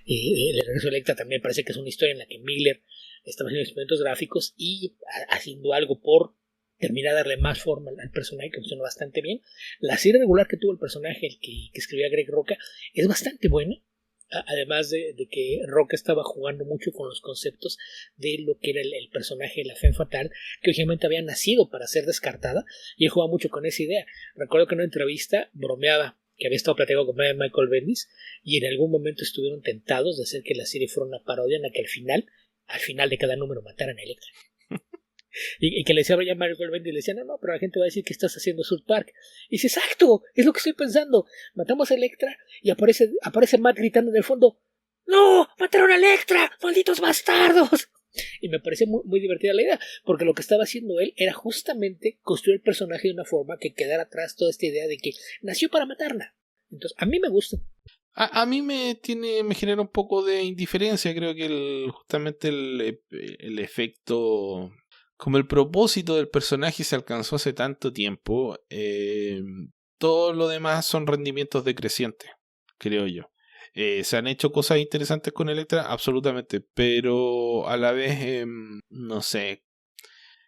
el regreso de Elektra también parece que es una historia en la que Miller estaba haciendo experimentos gráficos y haciendo algo por terminar de darle más forma al personaje, que funcionó bastante bien. La serie regular que tuvo el personaje, el que escribía Greg Rucka, es bastante buena, además de que Rucka estaba jugando mucho con los conceptos de lo que era el personaje de la Femme Fatale, que originalmente había nacido para ser descartada, y él jugaba mucho con esa idea. Recuerdo que en una entrevista bromeaba que había estado platicando con Michael Bendis, y en algún momento estuvieron tentados de hacer que la serie fuera una parodia en la que al final de cada número mataran a Elektra. y que le decía a Michael Bendis, le decía, no, pero la gente va a decir que estás haciendo South Park. Y dice, exacto, es lo que estoy pensando. Matamos a Elektra y aparece Matt gritando en el fondo, ¡no! ¡Mataron a Elektra! ¡Malditos bastardos! Y me pareció muy, muy divertida la idea, porque lo que estaba haciendo él era justamente construir el personaje de una forma que quedara atrás toda esta idea de que nació para matarla. Entonces, a mí me gusta.
A mí me genera un poco de indiferencia. Creo que justamente el efecto, como el propósito del personaje se alcanzó hace tanto tiempo, todo lo demás son rendimientos decrecientes, creo yo. Se han hecho cosas interesantes con Elektra, absolutamente, pero a la vez, no sé,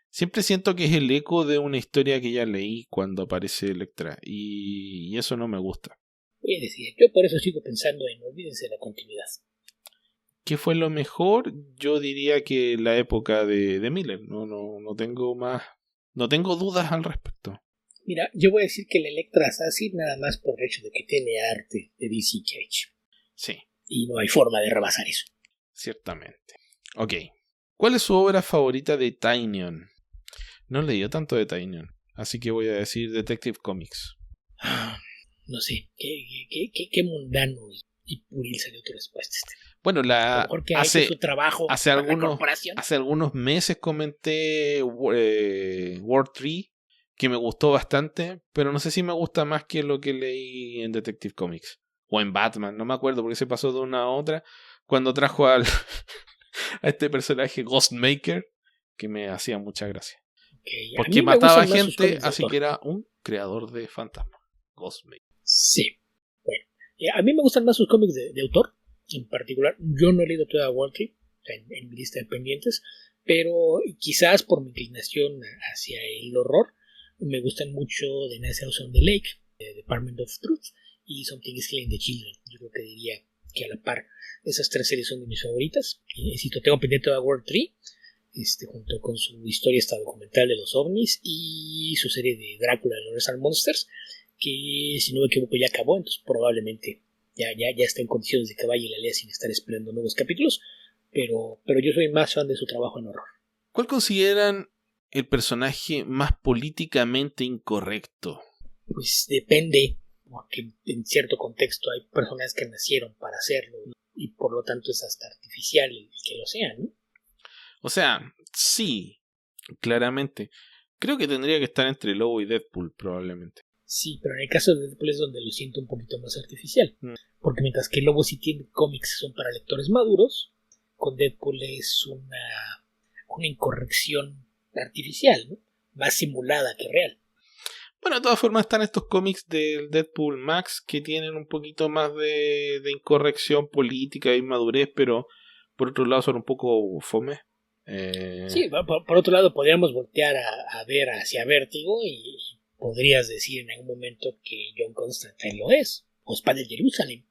siempre siento que es el eco de una historia que ya leí cuando aparece Elektra, y eso no me gusta.
Voy a decir, yo por eso sigo pensando en olvídense de la continuidad.
¿Qué fue lo mejor? Yo diría que la época de Miller. No tengo más. No tengo dudas al respecto.
Mira, yo voy a decir que el Electra Assassin nada más por el hecho de que tiene arte de DC Cage.
Sí.
Y no hay forma de rebasar eso.
Ciertamente. Ok. ¿Cuál es su obra favorita de Tynion? No he leído tanto de Tynion, así que voy a decir Detective Comics.
No sé, qué mundano y pueril salió tu respuesta.
Bueno,
porque hace su trabajo
hace algunos meses comenté World 3, que me gustó bastante, pero no sé si me gusta más que lo que leí en Detective Comics o en Batman, no me acuerdo porque se pasó de una a otra cuando trajo a este personaje Ghostmaker, que me hacía mucha gracia. Porque mataba gente, así que era un creador de fantasmas. Ghostmaker.
Sí. Bueno, a mí me gustan más sus cómics de autor. En particular, yo no he leído toda World Tree en mi lista de pendientes, pero quizás por mi inclinación hacia el horror, me gustan mucho The Nice House on the Lake, The Department of Truth y Something is Killing the Children. Yo creo que diría que a la par esas tres series son de mis favoritas. Insisto, tengo pendiente toda World Tree, junto con su historia esta documental de los ovnis y su serie de Drácula de Universal Monsters, que si no me equivoco ya acabó, entonces probablemente ya está en condiciones de que vaya y la lea sin estar esperando nuevos capítulos, pero yo soy más fan de su trabajo en horror.
¿Cuál consideran el personaje más políticamente incorrecto?
Pues depende, porque en cierto contexto hay personas que nacieron para hacerlo, ¿no? Y por lo tanto es hasta artificial el que lo sean, ¿no?
O sea, sí, claramente. Creo que tendría que estar entre Lobo y Deadpool, probablemente.
Sí, pero en el caso de Deadpool es donde lo siento un poquito más artificial. Porque mientras que Lobo sí tiene cómics que son para lectores maduros, con Deadpool es una incorrección artificial, ¿no? Más simulada que real.
Bueno, de todas formas están estos cómics del Deadpool Max que tienen un poquito más de incorrección política y madurez, pero por otro lado son un poco fome.
Sí, por otro lado podríamos voltear a ver hacia Vértigo y podrías decir en algún momento que John Constantine lo es, o Spider-Jerusalem.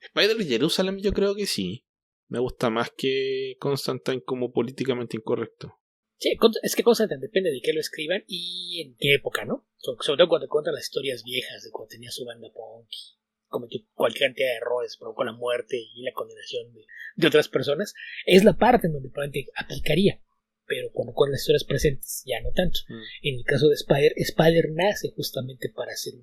Spider-Jerusalem yo creo que sí. Me gusta más que Constantine como políticamente incorrecto.
Sí, es que Constantine depende de qué lo escriban y en qué época, ¿no? Sobre todo cuando cuentan las historias viejas de cuando tenía su banda punk, cometió cualquier cantidad de errores, provocó la muerte y la condenación de otras personas, es la parte en donde probablemente aplicaría. Pero cuando con las historias presentes ya no tanto. En el caso de Spider nace justamente para hacer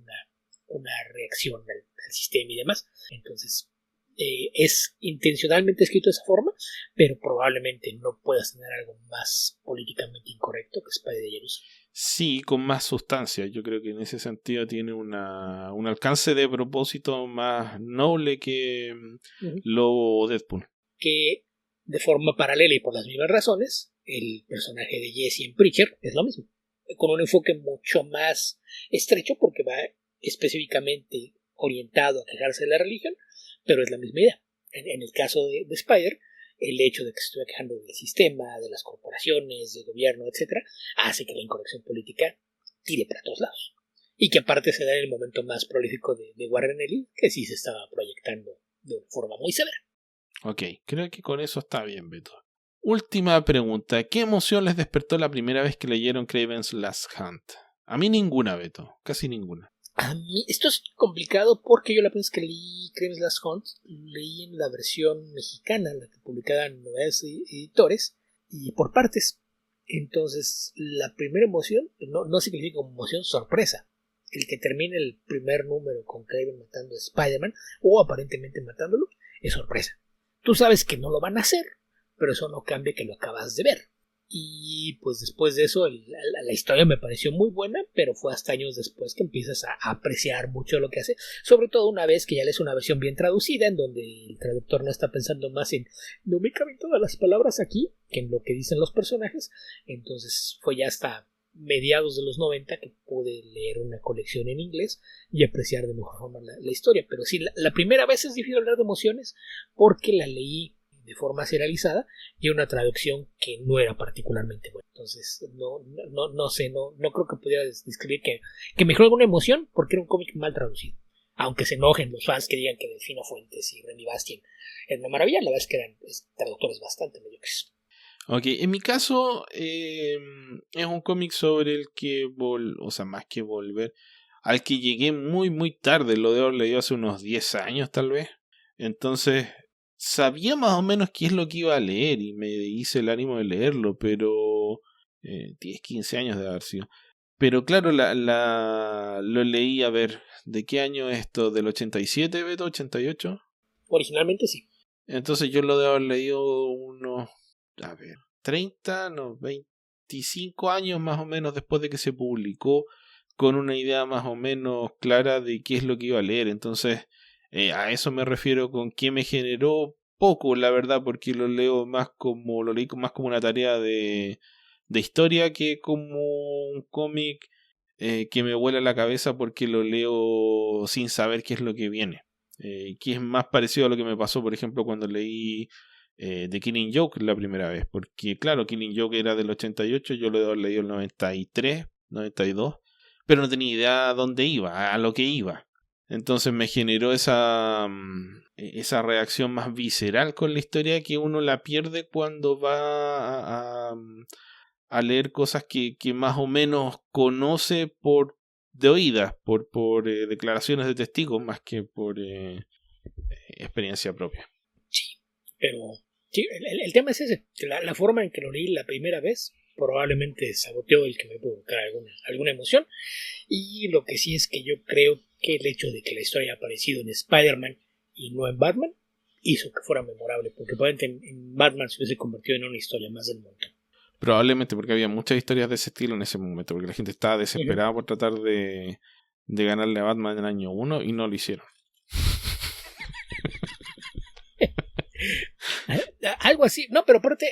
una reacción al sistema y demás. Entonces es intencionalmente escrito de esa forma, pero probablemente no puedas tener algo más políticamente incorrecto que Spider de Jerusalén.
Sí, con más sustancia. Yo creo que en ese sentido tiene un alcance de propósito más noble que Lobo Deadpool.
Que de forma paralela y por las mismas razones, el personaje de Jesse en Preacher es lo mismo, con un enfoque mucho más estrecho porque va específicamente orientado a quejarse de la religión, pero es la misma idea. En el caso de Spider, el hecho de que se estuviera quejando del sistema, de las corporaciones, del gobierno, etc., hace que la incorrección política tire para todos lados. Y que aparte se da en el momento más prolífico de Warren Ellis, que sí se estaba proyectando de una forma muy severa.
Ok, creo que con eso está bien, Beto. Última pregunta. ¿Qué emoción les despertó la primera vez que leyeron Kraven's Last Hunt? A mí ninguna, Beto. Casi ninguna.
A mí esto es complicado porque yo la primera vez que leí Kraven's Last Hunt leí en la versión mexicana, la que publicaban Novedades Editores, y por partes. Entonces la primera emoción no significa como emoción sorpresa. El que termine el primer número con Kraven matando a Spider-Man o aparentemente matándolo es sorpresa. Tú sabes que no lo van a hacer, pero eso no cambia que lo acabas de ver. Y pues después de eso la historia me pareció muy buena, pero fue hasta años después que empiezas a apreciar mucho lo que hace, sobre todo una vez que ya lees una versión bien traducida en donde el traductor no está pensando más en no me caben todas las palabras aquí que en lo que dicen los personajes. Entonces fue ya hasta mediados de los 90 que pude leer una colección en inglés y apreciar de mejor forma la historia. Pero sí, la primera vez es difícil hablar de emociones porque la leí de forma serializada y una traducción que no era particularmente buena. Entonces no sé, no creo que pudiera describir que me generó alguna emoción porque era un cómic mal traducido. aunque se enojen los fans que digan que Delfino Fuentes y Remy Bastien eran una maravilla, la verdad es que eran traductores bastante mediocres.
Ok, en mi caso es un cómic sobre el que, o sea, más que volver, al que llegué muy muy tarde, lo debo haber leído hace unos 10 años tal vez. Entonces sabía más o menos qué es lo que iba a leer y me hice el ánimo de leerlo, pero 10, 15 años de haber sido. Pero claro, lo leí, a ver, ¿de qué año es esto? ¿Del 87, Beto? ¿88?
Originalmente sí.
Entonces yo lo debo haber leído unos, a ver, 30, no, 25 años más o menos después de que se publicó, con una idea más o menos clara de qué es lo que iba a leer. Entonces, a eso me refiero con que me generó poco, la verdad, porque lo leí más como una tarea de historia que como un cómic que me vuela la cabeza porque lo leo sin saber qué es lo que viene. Que es más parecido a lo que me pasó, por ejemplo, cuando leí The Killing Joke la primera vez. Porque, claro, Killing Joke era del 88, yo lo he leído el 93, 92, pero no tenía idea a dónde iba, a lo que iba. Entonces me generó esa reacción más visceral con la historia que uno la pierde cuando va a leer cosas que más o menos conoce de oídas, por declaraciones de testigos, más que por experiencia propia.
Sí, pero sí, el tema es ese, que la forma en que lo leí la primera vez probablemente saboteó el que me provocara alguna emoción, y lo que sí es que yo creo que el hecho de que la historia haya aparecido en Spider-Man y no en Batman hizo que fuera memorable, porque probablemente en Batman se hubiese convertido en una historia más del montón.
Probablemente porque había muchas historias de ese estilo en ese momento, porque la gente estaba desesperada por tratar de ganarle a Batman en el año 1 y no lo hicieron.
Algo así, no, pero aparte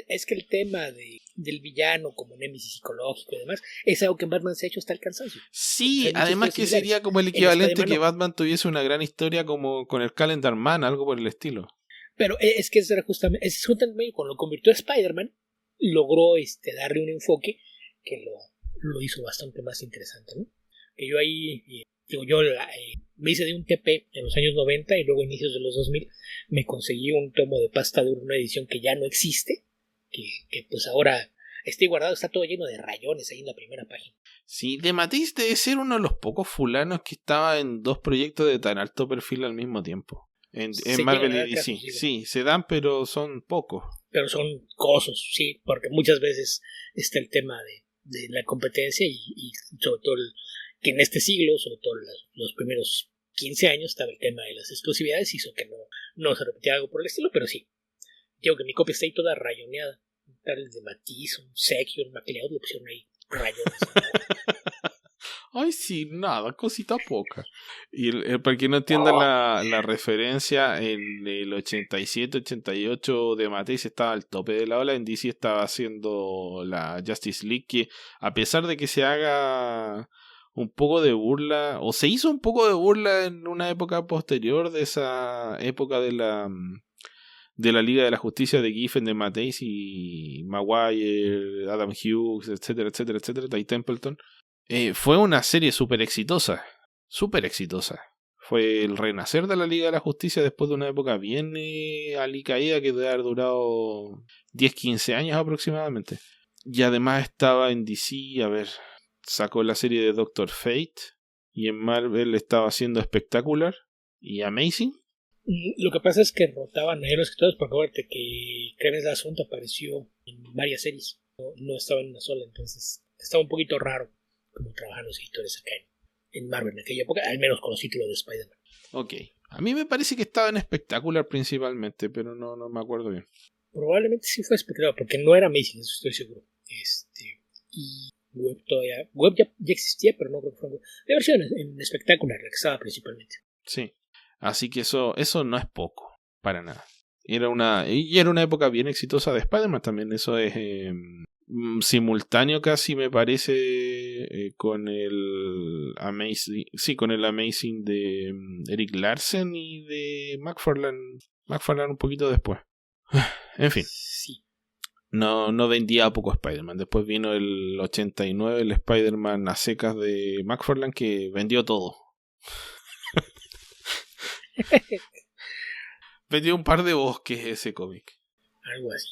es que el tema del villano como némesis psicológico y demás es algo que en Batman se ha hecho hasta el cansancio.
Sí, además que sería como el equivalente que Batman tuviese una gran historia como con el Calendar Man, algo por el estilo.
Pero es que es justamente cuando lo convirtió a Spider-Man, logró darle un enfoque que lo hizo bastante más interesante, ¿no? Que yo ahí, me hice de un TP en los años 90 y luego a inicios de los 2000 me conseguí un tomo de pasta dura, una edición que ya no existe, que pues ahora está guardado, está todo lleno de rayones ahí en la primera página.
Sí, de Matisse debe ser uno de los pocos fulanos que estaba en 2 proyectos de tan alto perfil al mismo tiempo. En Marvel y DC. Sí, se dan, pero son pocos.
Pero son cosos, sí, porque muchas veces está el tema de la competencia y sobre todo que en este siglo, sobre todo los primeros 15 años, estaba el tema de las exclusividades, hizo que no se repetía algo por el estilo, pero sí. Digo que mi copia está ahí toda rayoneada. Tal de Matisse, un Secchio, un MacLeod, le pusieron ahí rayones.
Ay, sí, nada, cosita poca. Y para quien no entienda la referencia, en el 87, 88 de Matisse estaba al tope de la ola, en DC estaba haciendo la Justice League, que a pesar de que se haga un poco de burla, o se hizo un poco de burla en una época posterior de esa época de la Liga de la Justicia de Giffen, de Matisse y Maguire, Adam Hughes, etcétera, etcétera, etcétera, Ty Templeton. Fue una serie súper exitosa. Súper exitosa. Fue el renacer de la Liga de la Justicia después de una época bien alicaída que debe haber durado 10-15 años aproximadamente. Y además estaba en DC, a ver, sacó la serie de Doctor Fate. Y en Marvel estaba haciendo Spectacular y Amazing.
Lo que pasa es que rotaban a los escritores, porque acuérdate que Kevin Asunto apareció en varias series. No estaba en una sola, entonces estaba un poquito raro como trabajan los editores acá en Marvel en aquella época, al menos con los títulos de Spider-Man.
Ok. A mí me parece que estaba en Spectacular principalmente, pero no me acuerdo bien.
Probablemente sí fue Spectacular, porque no era Amazing, eso estoy seguro. Y Web ya existía, pero no creo que fuera de versiones en Spectacular, la que estaba principalmente.
Sí. Así que eso no es poco, para nada. Era una época bien exitosa de Spider-Man también. Eso es simultáneo casi, me parece, con el Amazing. Sí, con el Amazing de Eric Larsen y de McFarlane. McFarlane un poquito después. En fin.
Sí.
No vendía a poco Spider-Man. Después vino el 89, el Spider-Man a secas de McFarlane, que vendió todo. Vendió un par de bosques ese cómic.
Algo así.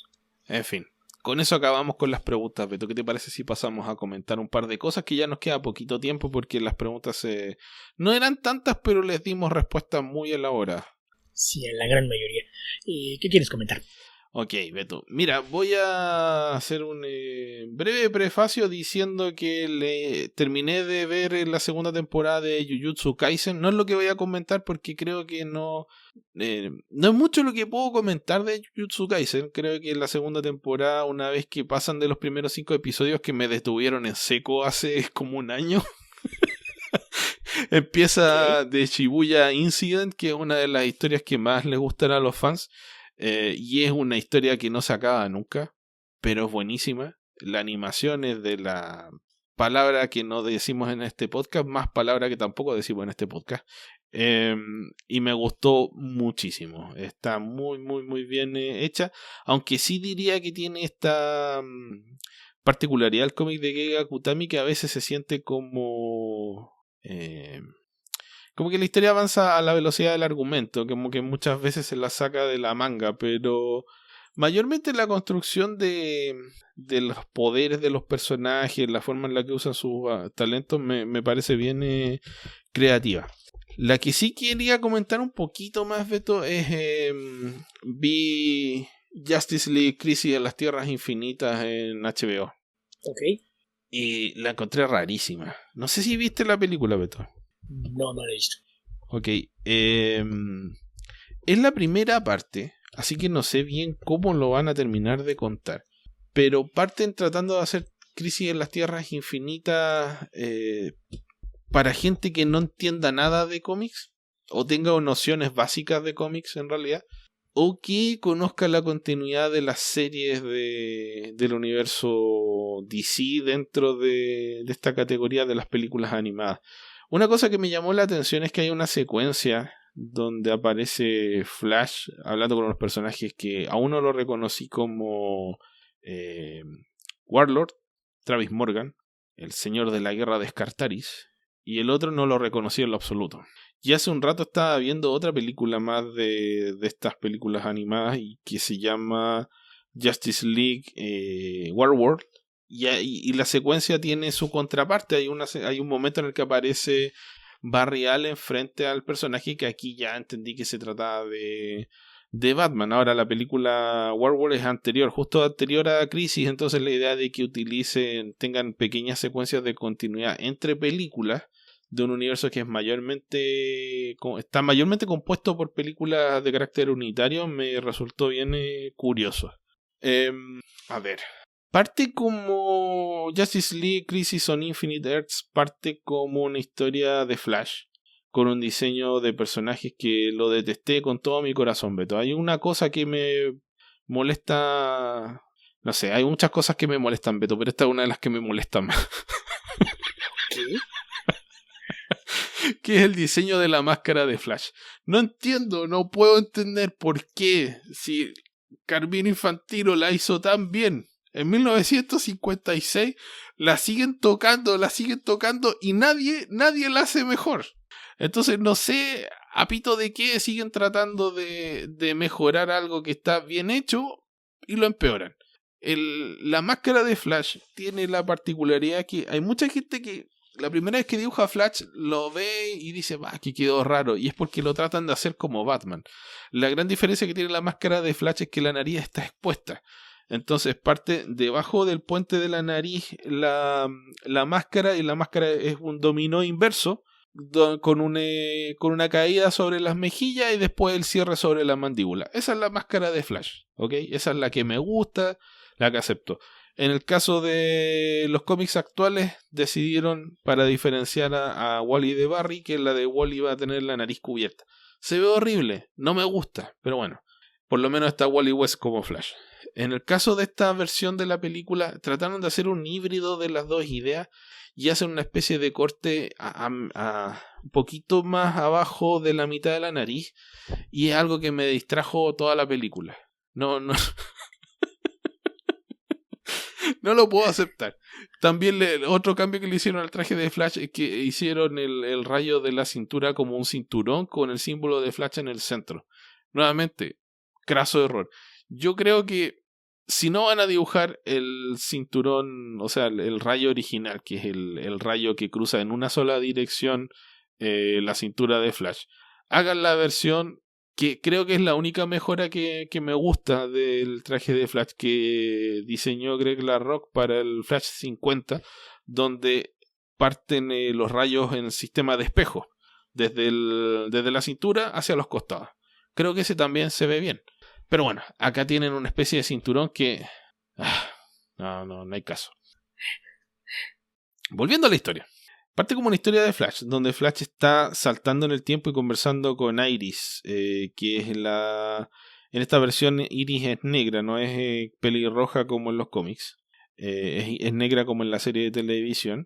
En fin, con eso acabamos con las preguntas, Beto. ¿Qué te parece si pasamos a comentar un par de cosas que ya nos queda poquito tiempo porque las preguntas no eran tantas, pero les dimos respuestas muy elaboradas?
Sí, en la gran mayoría. ¿Qué quieres comentar?
Ok, Beto. Mira, voy a hacer un breve prefacio diciendo que terminé de ver la segunda temporada de Jujutsu Kaisen. No es lo que voy a comentar porque creo que no es mucho lo que puedo comentar de Jujutsu Kaisen. Creo que la segunda temporada, una vez que pasan de los primeros 5 episodios que me detuvieron en seco hace como un año, empieza de Shibuya Incident, que es una de las historias que más les gustará a los fans. Y es una historia que no se acaba nunca, pero es buenísima. La animación es de la palabra que no decimos en este podcast, más palabra que tampoco decimos en este podcast. Y me gustó muchísimo. Está muy, muy, muy bien hecha. Aunque sí diría que tiene esta particularidad el cómic de Gege Akutami, que a veces se siente como que la historia avanza a la velocidad del argumento, como que muchas veces se la saca de la manga, pero mayormente la construcción de los poderes de los personajes, la forma en la que usan sus talentos, me parece bien creativa. La que sí quería comentar un poquito más, Beto, es vi Justice League Crisis en las Tierras Infinitas en HBO.
Ok.
Y la encontré rarísima. No sé si viste la película, Beto.
No lo he visto.
Ok, es la primera parte, así que no sé bien cómo lo van a terminar de contar. Pero parten tratando de hacer Crisis en las Tierras Infinitas para gente que no entienda nada de cómics, o tenga nociones básicas de cómics en realidad, o que conozca la continuidad de las series del universo DC dentro de esta categoría de las películas animadas. Una cosa que me llamó la atención es que hay una secuencia donde aparece Flash hablando con los personajes que a uno lo reconocí como Warlord, Travis Morgan, el señor de la guerra de Skartaris, y el otro no lo reconocí en lo absoluto. Y hace un rato estaba viendo otra película más de estas películas animadas y que se llama Justice League Warworld. Y la secuencia tiene su contraparte. Hay un momento en el que aparece Barry Allen frente al personaje, que aquí ya entendí que se trataba de Batman. Ahora la película Warworld es anterior, justo anterior a Crisis, entonces la idea de que tengan pequeñas secuencias de continuidad entre películas de un universo que está mayormente compuesto por películas de carácter unitario me resultó bien curioso. A ver, parte como Justice League Crisis on Infinite Earths, parte como una historia de Flash, con un diseño de personajes que lo detesté con todo mi corazón, Beto. Hay una cosa que me molesta, no sé, hay muchas cosas que me molestan, Beto, pero esta es una de las que me molesta más.
¿Qué?
Que es el diseño de la máscara de Flash. No puedo entender por qué, si Carmine Infantino la hizo tan bien en 1956, la siguen tocando y nadie la hace mejor. Entonces no sé a pito de qué siguen tratando de mejorar algo que está bien hecho y lo empeoran. La máscara de Flash tiene la particularidad que hay mucha gente que la primera vez que dibuja a Flash lo ve y dice, que quedó raro, y es porque lo tratan de hacer como Batman. La gran diferencia que tiene la máscara de Flash es que la nariz está expuesta. Entonces parte debajo del puente de la nariz la máscara, y la máscara es un dominó inverso con una caída sobre las mejillas y después el cierre sobre la mandíbula. Esa es la máscara de Flash, ¿ok? Esa es la que me gusta, la que acepto. En el caso de los cómics actuales, decidieron, para diferenciar a Wally de Barry, que la de Wally va a tener la nariz cubierta. Se ve horrible, no me gusta, pero bueno, por lo menos está Wally West como Flash. En el caso de esta versión de la película, trataron de hacer un híbrido de las dos ideas y hacen una especie de corte un poquito más abajo de la mitad de la nariz, y es algo que me distrajo toda la película. No No lo puedo aceptar. También otro cambio que le hicieron al traje de Flash es que hicieron el rayo de la cintura como un cinturón con el símbolo de Flash en el centro. Nuevamente, craso error. Yo creo que si no van a dibujar el cinturón, o sea, el rayo original, que es el rayo que cruza en una sola dirección la cintura de Flash, hagan la versión que creo que es la única mejora que me gusta del traje de Flash que diseñó Greg LaRocque para el Flash 50, donde parten los rayos en el sistema de espejo, desde la cintura hacia los costados. Creo que ese también se ve bien. Pero bueno, acá tienen una especie de cinturón que... no hay caso. Volviendo a la historia. Parte como una historia de Flash, donde Flash está saltando en el tiempo y conversando con Iris, que es en esta versión Iris es negra, no es pelirroja como en los cómics, es negra como en la serie de televisión,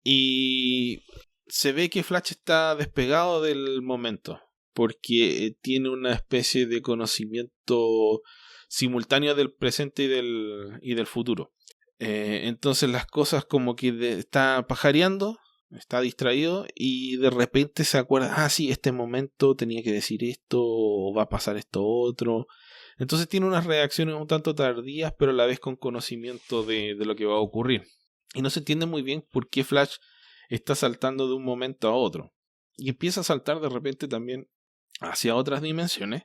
y se ve que Flash está despegado del momento, porque tiene una especie de conocimiento simultáneo del presente y del futuro. Entonces las cosas como que está pajareando, está distraído y de repente se acuerda, sí, este momento tenía que decir esto, o va a pasar esto otro. Entonces tiene unas reacciones un tanto tardías, pero a la vez con conocimiento de lo que va a ocurrir. Y no se entiende muy bien por qué Flash está saltando de un momento a otro. Y empieza a saltar de repente también hacia otras dimensiones.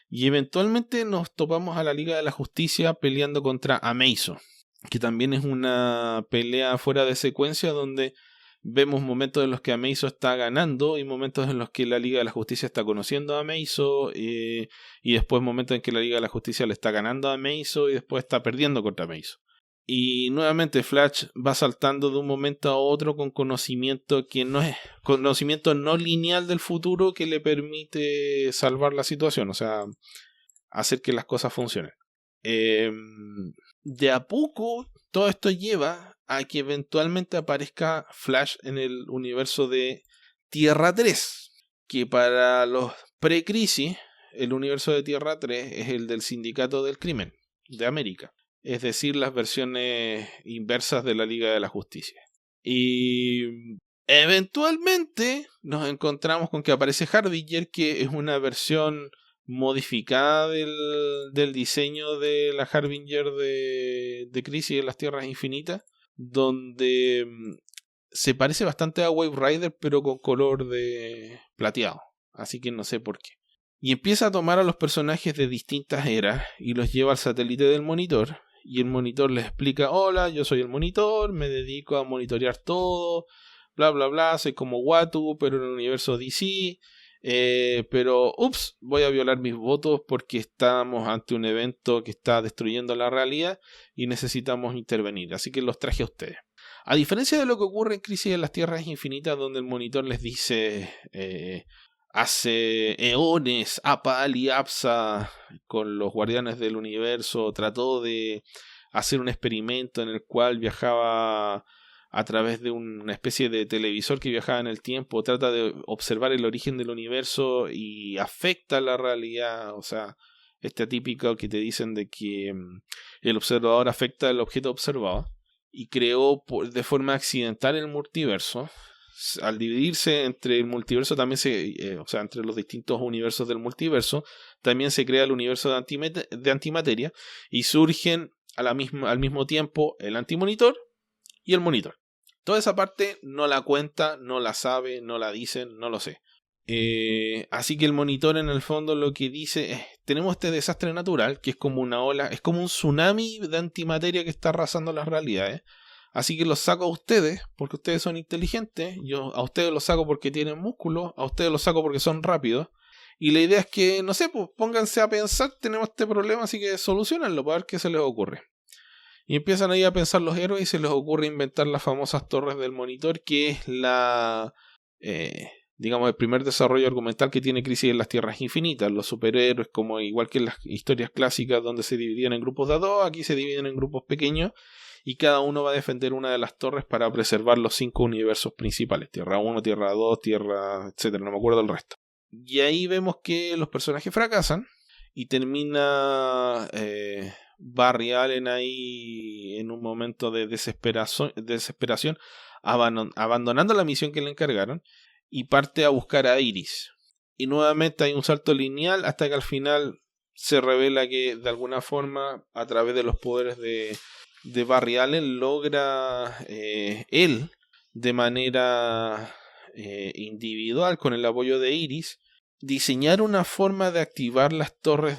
Y eventualmente nos topamos a la Liga de la Justicia peleando contra Amazo, que también es una pelea fuera de secuencia donde vemos momentos en los que Amazo está ganando y momentos en los que la Liga de la Justicia está conociendo a Amazo y después momentos en que la Liga de la Justicia le está ganando a Amazo y después está perdiendo contra Amazo. Y nuevamente Flash va saltando de un momento a otro con conocimiento que no es conocimiento no lineal del futuro que le permite salvar la situación, o sea, hacer que las cosas funcionen. De a poco todo esto lleva a que eventualmente aparezca Flash en el universo de Tierra 3, que para los pre-crisis el universo de Tierra 3 es el del Sindicato del Crimen de América, es decir, las versiones inversas de la Liga de la Justicia. Y eventualmente nos encontramos con que aparece Harbinger, que es una versión modificada del diseño de la Harbinger de Crisis en las Tierras Infinitas, donde se parece bastante a Wave Rider pero con color de plateado, así que no sé por qué. Y empieza a tomar a los personajes de distintas eras y los lleva al satélite del Monitor, y el Monitor les explica: hola, yo soy el Monitor, me dedico a monitorear todo, bla bla bla, soy como Watu pero en el universo DC. Pero voy a violar mis votos porque estamos ante un evento que está destruyendo la realidad y necesitamos intervenir, así que los traje a ustedes. A diferencia de lo que ocurre en Crisis en las Tierras Infinitas, donde el Monitor les dice hace eones Apal y Apsa con los Guardianes del Universo trató de hacer un experimento en el cual viajaba a través de una especie de televisor que viajaba en el tiempo, trata de observar el origen del universo y afecta la realidad, o sea, este atípico que te dicen de que el observador afecta al objeto observado, y creó de forma accidental el multiverso. Al dividirse entre el multiverso también o sea, entre los distintos universos del multiverso, también se crea el universo de antimateria y surgen al mismo tiempo el antimonitor y el Monitor. Toda esa parte no la cuenta, no la sabe, no la dicen, no lo sé. Así que el Monitor en el fondo lo que dice es: tenemos este desastre natural que es como una ola, es como un tsunami de antimateria que está arrasando las realidades. Así que los saco a ustedes porque ustedes son inteligentes, yo a ustedes los saco porque tienen músculos, a ustedes los saco porque son rápidos. Y la idea es que, no sé, pues pónganse a pensar, tenemos este problema, así que solucionenlo para ver qué se les ocurre. Y empiezan ahí a pensar los héroes y se les ocurre inventar las famosas torres del Monitor, que es digamos, el primer desarrollo argumental que tiene Crisis en las Tierras Infinitas. Los superhéroes, como igual que en las historias clásicas donde se dividían en grupos de a dos, aquí se dividen en grupos pequeños y cada uno va a defender una de las torres para preservar los 5 universos principales: Tierra 1, Tierra 2, Tierra, etcétera, no me acuerdo el resto. Y ahí vemos que los personajes fracasan y termina Barry Allen ahí en un momento de desesperación abandonando la misión que le encargaron y parte a buscar a Iris. Y nuevamente hay un salto lineal hasta que al final se revela que de alguna forma, a través de los poderes de Barry Allen, logra él, de manera individual, con el apoyo de Iris, diseñar una forma de activar las torres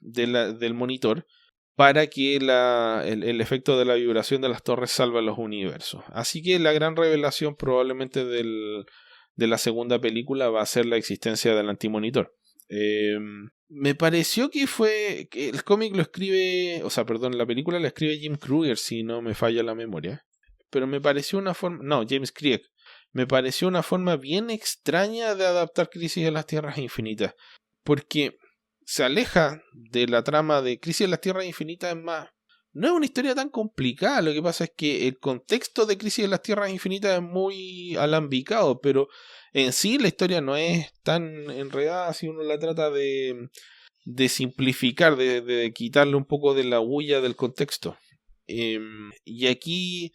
del monitor para que el efecto de la vibración de las torres salve los universos. Así que la gran revelación probablemente de la segunda película va a ser la existencia del antimonitor. Me pareció que el cómic lo escribe, la película la escribe Jim Krueger, si no me falla la memoria. Pero me pareció una forma, no, James Craig. Me pareció una forma bien extraña de adaptar Crisis en las Tierras Infinitas, porque se aleja de la trama de Crisis en las Tierras Infinitas. Es más, no es una historia tan complicada. Lo que pasa es que el contexto de Crisis en las Tierras Infinitas es muy alambicado, pero en sí la historia no es tan enredada si uno la trata de simplificar, de quitarle un poco de la huella del contexto. Y aquí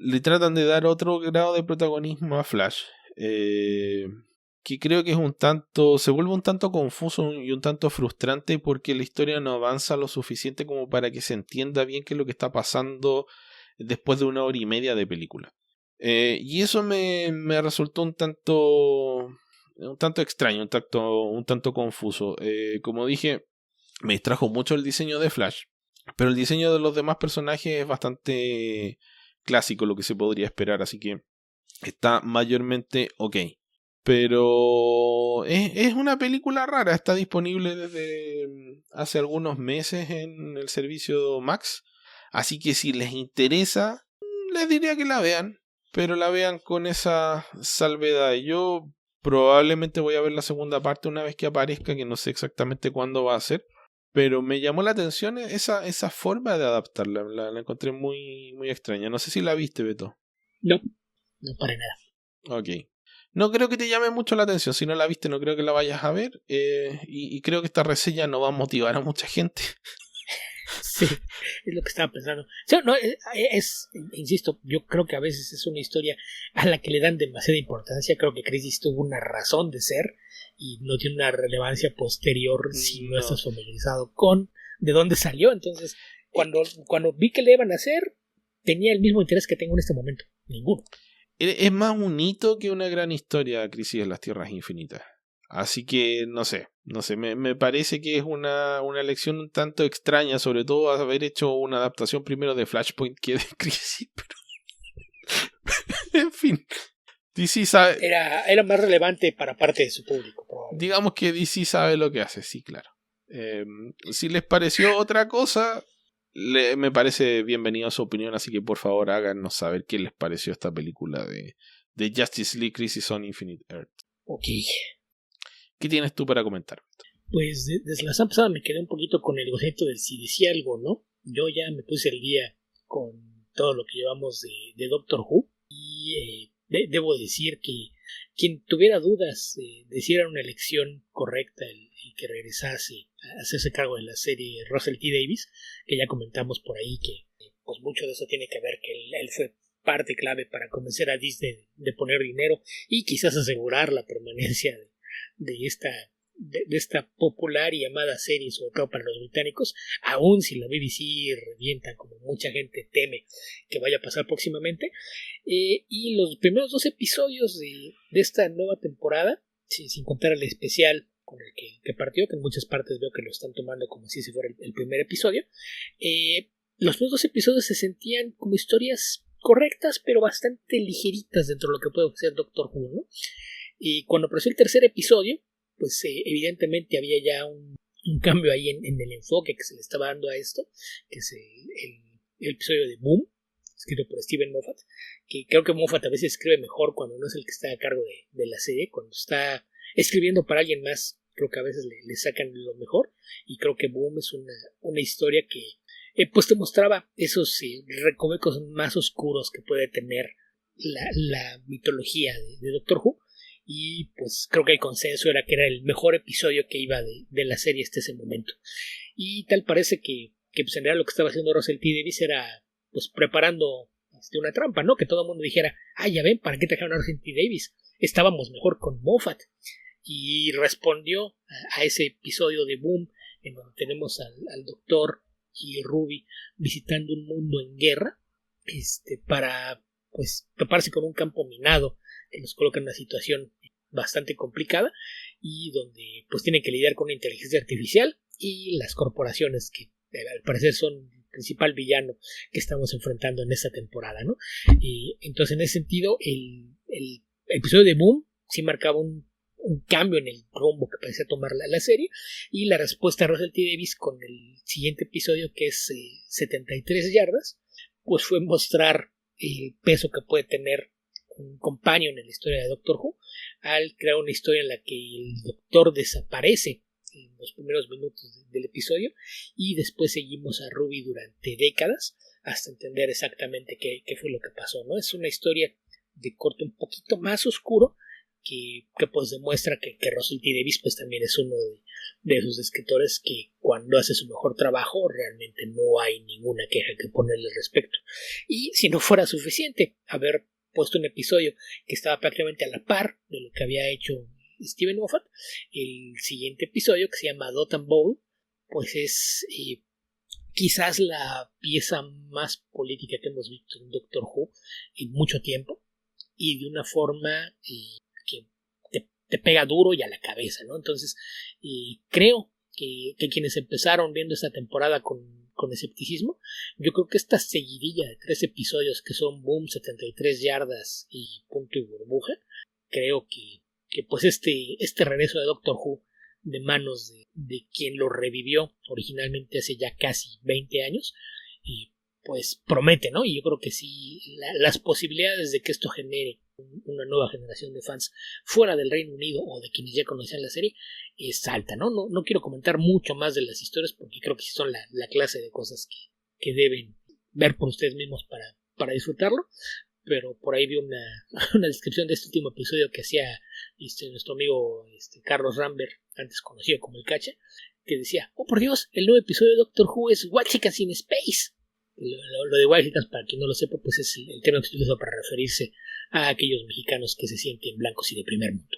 le tratan de dar otro grado de protagonismo a Flash, que creo que se vuelve un tanto confuso y un tanto frustrante, porque la historia no avanza lo suficiente como para que se entienda bien qué es lo que está pasando después de 1 hora y media de película. Y eso me resultó un tanto extraño, un tanto confuso. Como dije, me distrajo mucho el diseño de Flash, pero el diseño de los demás personajes es bastante clásico, lo que se podría esperar, así que está mayormente ok. Pero es una película rara, está disponible desde hace algunos meses en el servicio Max, así que si les interesa, les diría que la vean, pero la vean con esa salvedad. Yo probablemente voy a ver la segunda parte una vez que aparezca, que no sé exactamente cuándo va a ser, pero me llamó la atención esa forma de adaptarla, la encontré muy, muy extraña. No sé si la viste, Beto.
No, no para nada.
Ok. No creo que te llame mucho la atención. Si no la viste, no creo que la vayas a ver. Y creo que esta reseña no va a motivar a mucha gente.
Sí, es lo que estaba pensando. Sí, no, insisto, yo creo que a veces es una historia a la que le dan demasiada importancia. Creo que Crisis tuvo una razón de ser y no tiene una relevancia posterior si no estás familiarizado con de dónde salió. Entonces, cuando vi que le iban a hacer, tenía el mismo interés que tengo en este momento. Ninguno.
Es más un hito que una gran historia, Crisis en las Tierras Infinitas. Así que no sé, me parece que es una elección un tanto extraña, sobre todo haber hecho una adaptación primero de Flashpoint que de Crisis, pero en fin, DC sabe.
Era más relevante para parte de su público,
digamos que DC sabe lo que hace, sí, claro. Si les pareció otra cosa, me parece bienvenida su opinión, así que por favor háganos saber qué les pareció esta película de Justice League Crisis on Infinite Earth.
Ok.
¿Qué tienes tú para comentar?
Pues desde la semana pasada me quedé un poquito con el boceto del si decía algo, ¿no? Yo ya me puse el día con todo lo que llevamos de Doctor Who y debo decir que quien tuviera dudas de si era una elección correcta el que regresase a hacerse cargo de la serie Russell T. Davies, que ya comentamos por ahí que pues mucho de eso tiene que ver que él fue parte clave para convencer a Disney de poner dinero y quizás asegurar la permanencia de esta popular y amada serie, sobre todo para los británicos, aun si la BBC revienta como mucha gente teme que vaya a pasar próximamente. Y los primeros 2 episodios de esta nueva temporada, sin contar el especial con el que partió, que en muchas partes veo que lo están tomando como si fuera el primer episodio, los primeros 2 episodios se sentían como historias correctas, pero bastante ligeritas dentro de lo que puede ser Doctor Who, ¿no? Y cuando apareció el tercer episodio, pues evidentemente había ya un cambio ahí en el enfoque que se le estaba dando a esto, que es el episodio de Boom, escrito por Steven Moffat, que creo que Moffat a veces escribe mejor cuando no es el que está a cargo de la serie, cuando está escribiendo para alguien más, creo que a veces le sacan lo mejor, y creo que Boom es una historia que pues te mostraba esos recovecos más oscuros que puede tener la mitología de Doctor Who. y pues creo que el consenso era que era el mejor episodio que iba de la serie hasta ese momento. Y tal parece que pues en realidad lo que estaba haciendo Russell T. Davies era pues preparando una trampa, ¿no? Que todo el mundo dijera, ya ven, ¿para qué trajeron a Russell T. Davies? Estábamos mejor con Moffat. Y respondió a ese episodio de Boom, en donde tenemos al doctor y Ruby visitando un mundo en guerra, para pues toparse con un campo minado que nos coloca en una situación bastante complicada y donde pues tienen que lidiar con una inteligencia artificial y las corporaciones que al parecer son el principal villano que estamos enfrentando en esta temporada, ¿no? Y entonces en ese sentido el episodio de Boom sí marcaba un cambio en el rumbo que parecía tomar la serie, y la respuesta de Russell T. Davies con el siguiente episodio, que es 73 yardas, pues fue mostrar el peso que puede tener un companion en la historia de Doctor Who, al crear una historia en la que el doctor desaparece en los primeros minutos del episodio y después seguimos a Ruby durante décadas hasta entender exactamente qué fue lo que pasó, ¿no? Es una historia de corte un poquito más oscuro que pues demuestra que Russell T. Davies pues también es uno de esos escritores que cuando hace su mejor trabajo realmente no hay ninguna queja que ponerle al respecto. Y si no fuera suficiente haber puesto un episodio que estaba prácticamente a la par de lo que había hecho Steven Moffat, el siguiente episodio, que se llama Dot and Bowl, pues es quizás la pieza más política que hemos visto en Doctor Who en mucho tiempo, y de una forma que te pega duro y a la cabeza, ¿no? Entonces creo que quienes empezaron viendo esta temporada con escepticismo, yo creo que esta seguidilla de 3 episodios que son Boom, 73 yardas y Punto y Burbuja, creo que pues este regreso de Doctor Who de manos de quien lo revivió originalmente hace ya casi 20 años, pues promete, ¿no? Y yo creo que sí, las posibilidades de que esto genere una nueva generación de fans fuera del Reino Unido o de quienes ya conocían la serie es alta, ¿no? No quiero comentar mucho más de las historias porque creo que sí son la clase de cosas que deben ver por ustedes mismos para disfrutarlo, pero por ahí vi una descripción de este último episodio que hacía nuestro amigo Carlos Rambert, antes conocido como el Cacha, que decía, oh por Dios, el nuevo episodio de Doctor Who es White Chickens in Space. Lo de White Chickens, para quien no lo sepa, pues es el término que se utiliza para referirse a aquellos mexicanos que se sienten blancos y de primer mundo.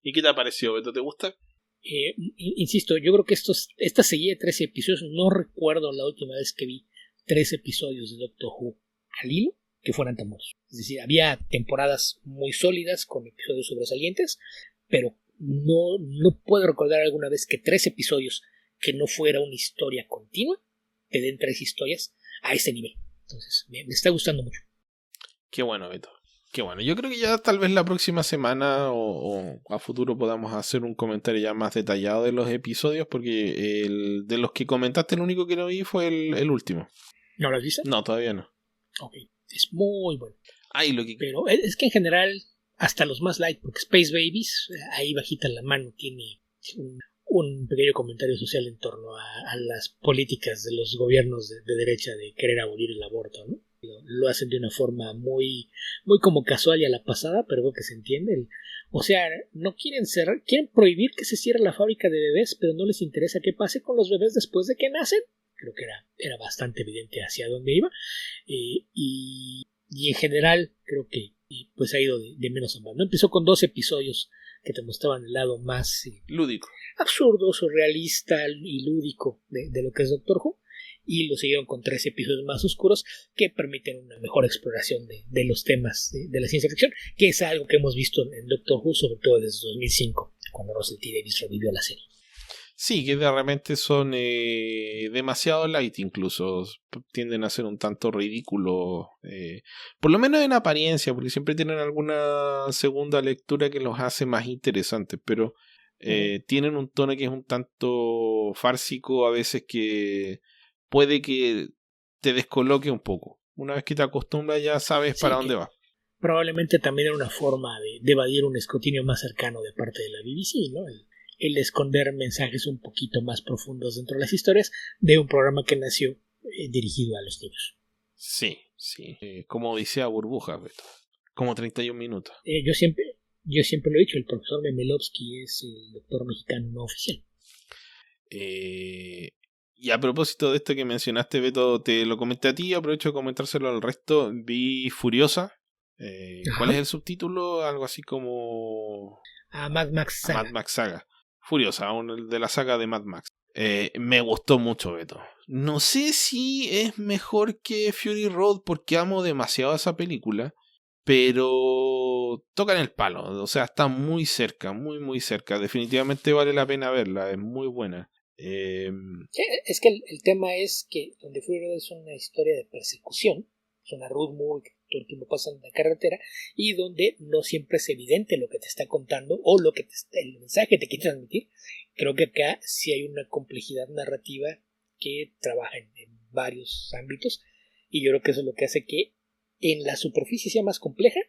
¿Y qué te ha parecido, Beto? ¿Te gusta?
Insisto, yo creo que esta serie de 13 episodios, no recuerdo la última vez que vi 3 episodios de Doctor Who al hilo que fueran tan buenos. Es decir, había temporadas muy sólidas con episodios sobresalientes, pero no puedo recordar alguna vez que 3 episodios que no fuera una historia continua te den 3 historias a ese nivel. Entonces, me está gustando mucho.
Qué bueno, Beto. Qué bueno. Yo creo que ya tal vez la próxima semana o a futuro podamos hacer un comentario ya más detallado de los episodios, porque de los que comentaste, el único que no vi fue el último.
¿No lo has visto?
No, todavía no.
Ok, es muy bueno. Pero es que en general, hasta los más light, porque Space Babies, ahí bajita la mano, tiene un pequeño comentario social en torno a las políticas de los gobiernos de derecha de querer abolir el aborto, ¿no? Lo hacen de una forma muy, muy como casual y a la pasada, pero creo que se entiende. O sea, no quieren prohibir que se cierre la fábrica de bebés, pero no les interesa qué pase con los bebés después de que nacen. Creo que era bastante evidente hacia dónde iba. Y en general creo que pues ha ido de menos a más, ¿no? Empezó con 2 episodios que te mostraban el lado más
lúdico,
absurdo, surrealista y lúdico de lo que es Doctor Who, y lo siguieron con 3 episodios más oscuros que permiten una mejor exploración de los temas de la ciencia ficción, que es algo que hemos visto en Doctor Who, sobre todo desde 2005, cuando Russell T. Davies revivió la serie.
Sí, que de repente son demasiado light, incluso tienden a ser un tanto ridículos, por lo menos en apariencia, porque siempre tienen alguna segunda lectura que los hace más interesantes, pero tienen un tono que es un tanto fársico a veces, que puede que te descoloque un poco. Una vez que te acostumbras ya sabes para dónde va.
Probablemente también era una forma de evadir un escrutinio más cercano de parte de la BBC, ¿no? El esconder mensajes un poquito más profundos dentro de las historias de un programa que nació dirigido a los niños.
Sí. Como Odisea Burbuja, Beto. Como 31 minutos.
Yo siempre Yo siempre lo he dicho, el profesor Memelovsky es el doctor mexicano no oficial.
Y a propósito de esto que mencionaste, Beto, te lo comenté a ti, aprovecho de comentárselo al resto. Vi Furiosa. ¿Cuál es el subtítulo? Algo así como...
A Mad Max Saga.
Mad Max Saga. Furiosa, de la saga de Mad Max. Me gustó mucho, Beto. No sé si es mejor que Fury Road porque amo demasiado esa película, pero tocan el palo. O sea, está muy cerca, muy, muy cerca. Definitivamente vale la pena verla, es muy buena.
Es que el tema es que donde Fury Road es una historia de persecución, es una road movie que todo el tiempo pasa en la carretera y donde no siempre es evidente lo que te está contando o lo que el mensaje que te quiere transmitir. Creo que acá sí hay una complejidad narrativa que trabaja en varios ámbitos y yo creo que eso es lo que hace que en la superficie sea más compleja,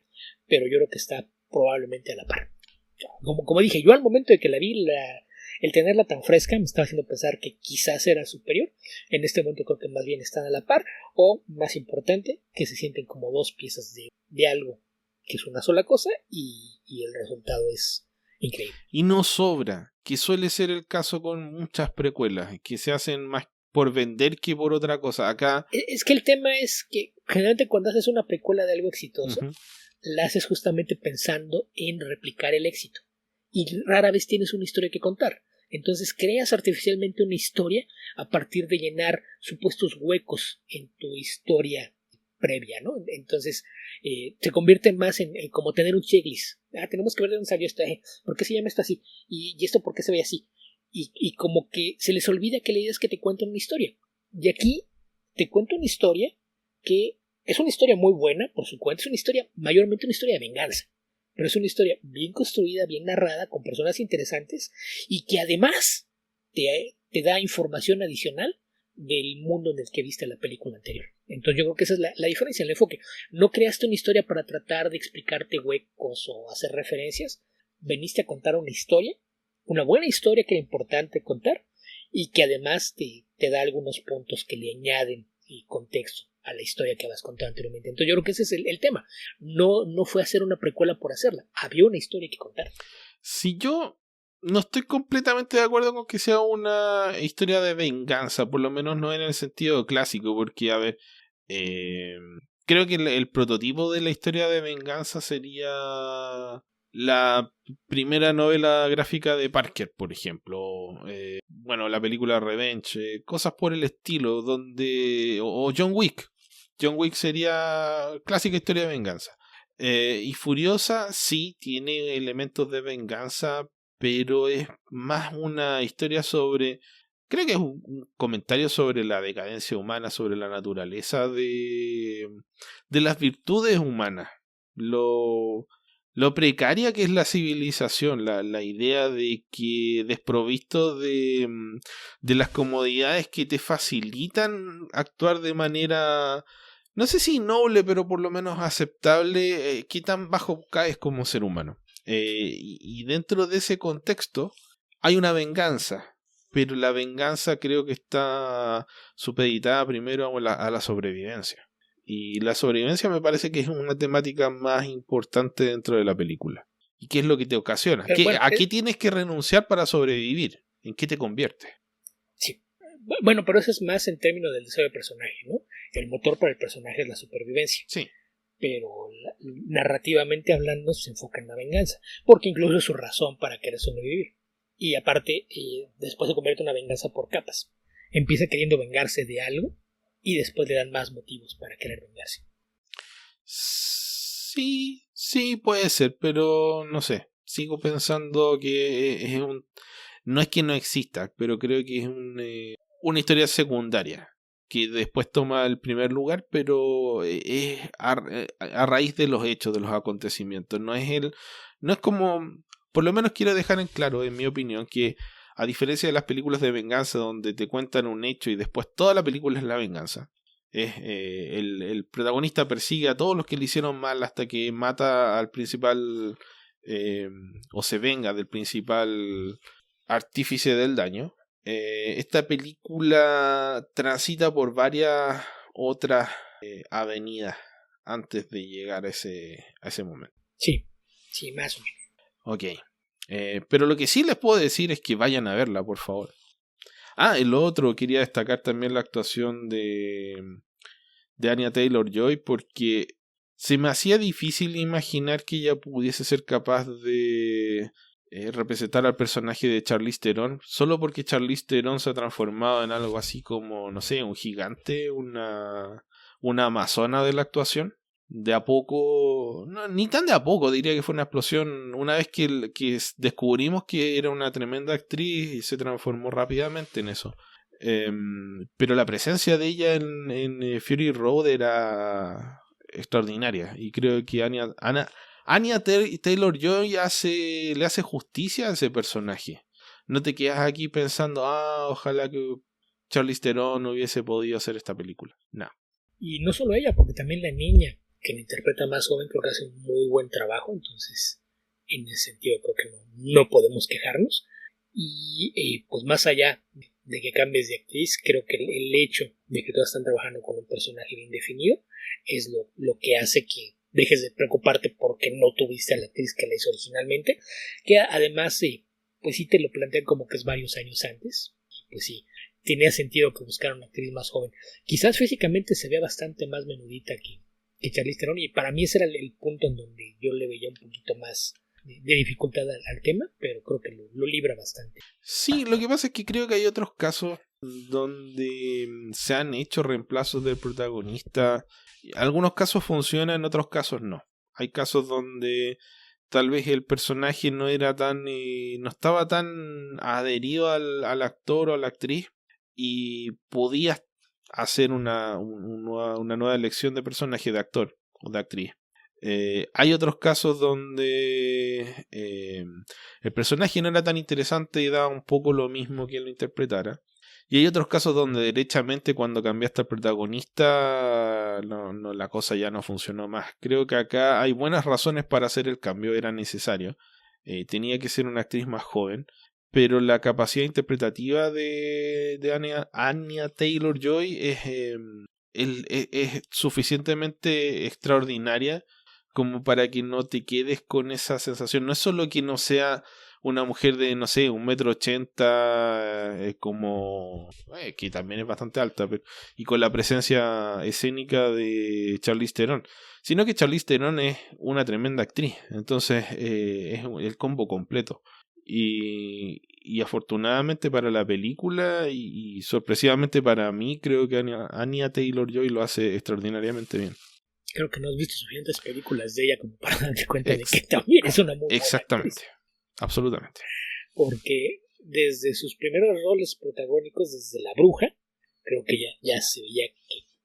pero yo creo que está probablemente a la par. Como dije, yo al momento de que la vi, el tenerla tan fresca me estaba haciendo pensar que quizás era superior. En este momento creo que más bien están a la par, o más importante, que se sienten como dos piezas de algo que es una sola cosa y el resultado es increíble.
Y no sobra, que suele ser el caso con muchas precuelas, que se hacen más por vender que por otra cosa. Acá...
Es que el tema es que generalmente cuando haces una precuela de algo exitoso, la haces justamente pensando en replicar el éxito. Y rara vez tienes una historia que contar. Entonces creas artificialmente una historia a partir de llenar supuestos huecos en tu historia previa, ¿no? Entonces se convierte más en como tener un checklist. Tenemos que ver de dónde salió esto, ¿por qué se llama esto así? Y esto por qué se ve así. Y como que se les olvida que la idea es que te cuenten una historia. Y aquí te cuento una historia que es una historia muy buena, por su cuenta, es una historia, mayormente una historia de venganza. Pero es una historia bien construida, bien narrada, con personas interesantes y que además te da información adicional del mundo en el que viste la película anterior. Entonces yo creo que esa es la diferencia, el enfoque. No creaste una historia para tratar de explicarte huecos o hacer referencias. Veniste a contar una historia, una buena historia que era importante contar y que además te da algunos puntos que le añaden contexto a la historia que habías contado anteriormente. Entonces yo creo que ese es el tema. No fue hacer una precuela por hacerla. Había una historia que contar.
Si yo no estoy completamente de acuerdo con que sea una historia de venganza, por lo menos no en el sentido clásico, porque, a ver, creo que el prototipo de la historia de venganza sería la primera novela gráfica de Parker, por ejemplo. Bueno, la película Revenge, cosas por el estilo, donde... o John Wick. John Wick sería clásica historia de venganza. Y Furiosa sí tiene elementos de venganza, pero es más una historia sobre... Creo que es un comentario sobre la decadencia humana, sobre la naturaleza de las virtudes humanas. Lo precaria que es la civilización, la idea de que desprovisto de las comodidades que te facilitan actuar de manera, no sé si noble, pero por lo menos aceptable, qué tan bajo caes como ser humano. Y dentro de ese contexto hay una venganza, pero la venganza creo que está supeditada primero a la sobrevivencia. Y la sobrevivencia me parece que es una temática más importante dentro de la película. ¿Y qué es lo que te ocasiona? ¿A qué tienes que renunciar para sobrevivir? ¿En qué te conviertes?
Sí. Bueno, pero eso es más en términos del deseo de personaje, ¿no? El motor para el personaje es la supervivencia.
Sí.
Pero narrativamente hablando se enfoca en la venganza, porque incluso es su razón para querer sobrevivir. Y aparte, después se convierte en una venganza por capas. Empieza queriendo vengarse de algo y después le dan más motivos para querer vengarse.
Sí, puede ser, pero no sé. Sigo pensando que es no es que no exista, pero creo que es una historia secundaria que después toma el primer lugar, pero es a raíz de los hechos, de los acontecimientos. No es como, por lo menos quiero dejar en claro, en mi opinión, que a diferencia de las películas de venganza donde te cuentan un hecho y después toda la película es la venganza, el protagonista persigue a todos los que le hicieron mal hasta que mata al principal o se venga del principal artífice del daño. Esta película transita por varias otras avenidas antes de llegar a ese momento.
Sí, más o menos.
Ok. Pero lo que sí les puedo decir es que vayan a verla, por favor. Ah, y lo otro, quería destacar también la actuación de Anya Taylor-Joy, porque se me hacía difícil imaginar que ella pudiese ser capaz de representar al personaje de Charlize Theron, solo porque Charlize Theron se ha transformado en algo así como, no sé, un gigante, una amazona de la actuación. De a poco, no, ni tan de a poco, diría que fue una explosión. Una vez que descubrimos que era una tremenda actriz y se transformó rápidamente en eso. Pero la presencia de ella en Fury Road era extraordinaria. Y creo que Anya Taylor-Joy le hace justicia a ese personaje. No te quedas aquí pensando, ojalá que Charlize Theron hubiese podido hacer esta película. No.
Y no solo ella, porque también la niña que la interpreta más joven creo que hace un muy buen trabajo, entonces en ese sentido creo que no podemos quejarnos. Y pues más allá de que cambies de actriz, creo que el hecho de que todas están trabajando con un personaje bien definido es lo que hace que dejes de preocuparte porque no tuviste a la actriz que la hizo originalmente, que además pues sí te lo plantean como que es varios años antes, y pues sí, tenía sentido que buscaran una actriz más joven. Quizás físicamente se vea bastante más menudita que Charlize Theron, y para mí ese era el punto en donde yo le veía un poquito más de dificultad al tema, pero creo que lo libra bastante.
Sí, lo que pasa es que creo que hay otros casos donde se han hecho reemplazos del protagonista. Algunos casos funcionan, en otros casos no. Hay casos donde tal vez el personaje no era no estaba tan adherido al actor o a la actriz y podía hacer una nueva elección de personaje, de actor o de actriz. Hay otros casos donde el personaje no era tan interesante y daba un poco lo mismo que él lo interpretara. Y hay otros casos donde derechamente cuando cambiaste al protagonista la cosa ya no funcionó más. Creo que acá hay buenas razones para hacer el cambio, era necesario. Tenía que ser una actriz más joven. Pero la capacidad interpretativa de Anya Taylor-Joy es suficientemente extraordinaria como para que no te quedes con esa sensación. No es solo que no sea una mujer de, no sé, 1,80 m, que también es bastante alta, y con la presencia escénica de Charlize Theron, sino que Charlize Theron es una tremenda actriz. Entonces es el combo completo. Y afortunadamente para la película y sorpresivamente para mí, creo que Anya Taylor-Joy lo hace extraordinariamente bien.
Creo que no has visto suficientes películas de ella como para darte cuenta de que también es una muy buena
exactamente,
actriz.
Absolutamente.
Porque desde sus primeros roles protagónicos, desde La Bruja, creo que ya se veía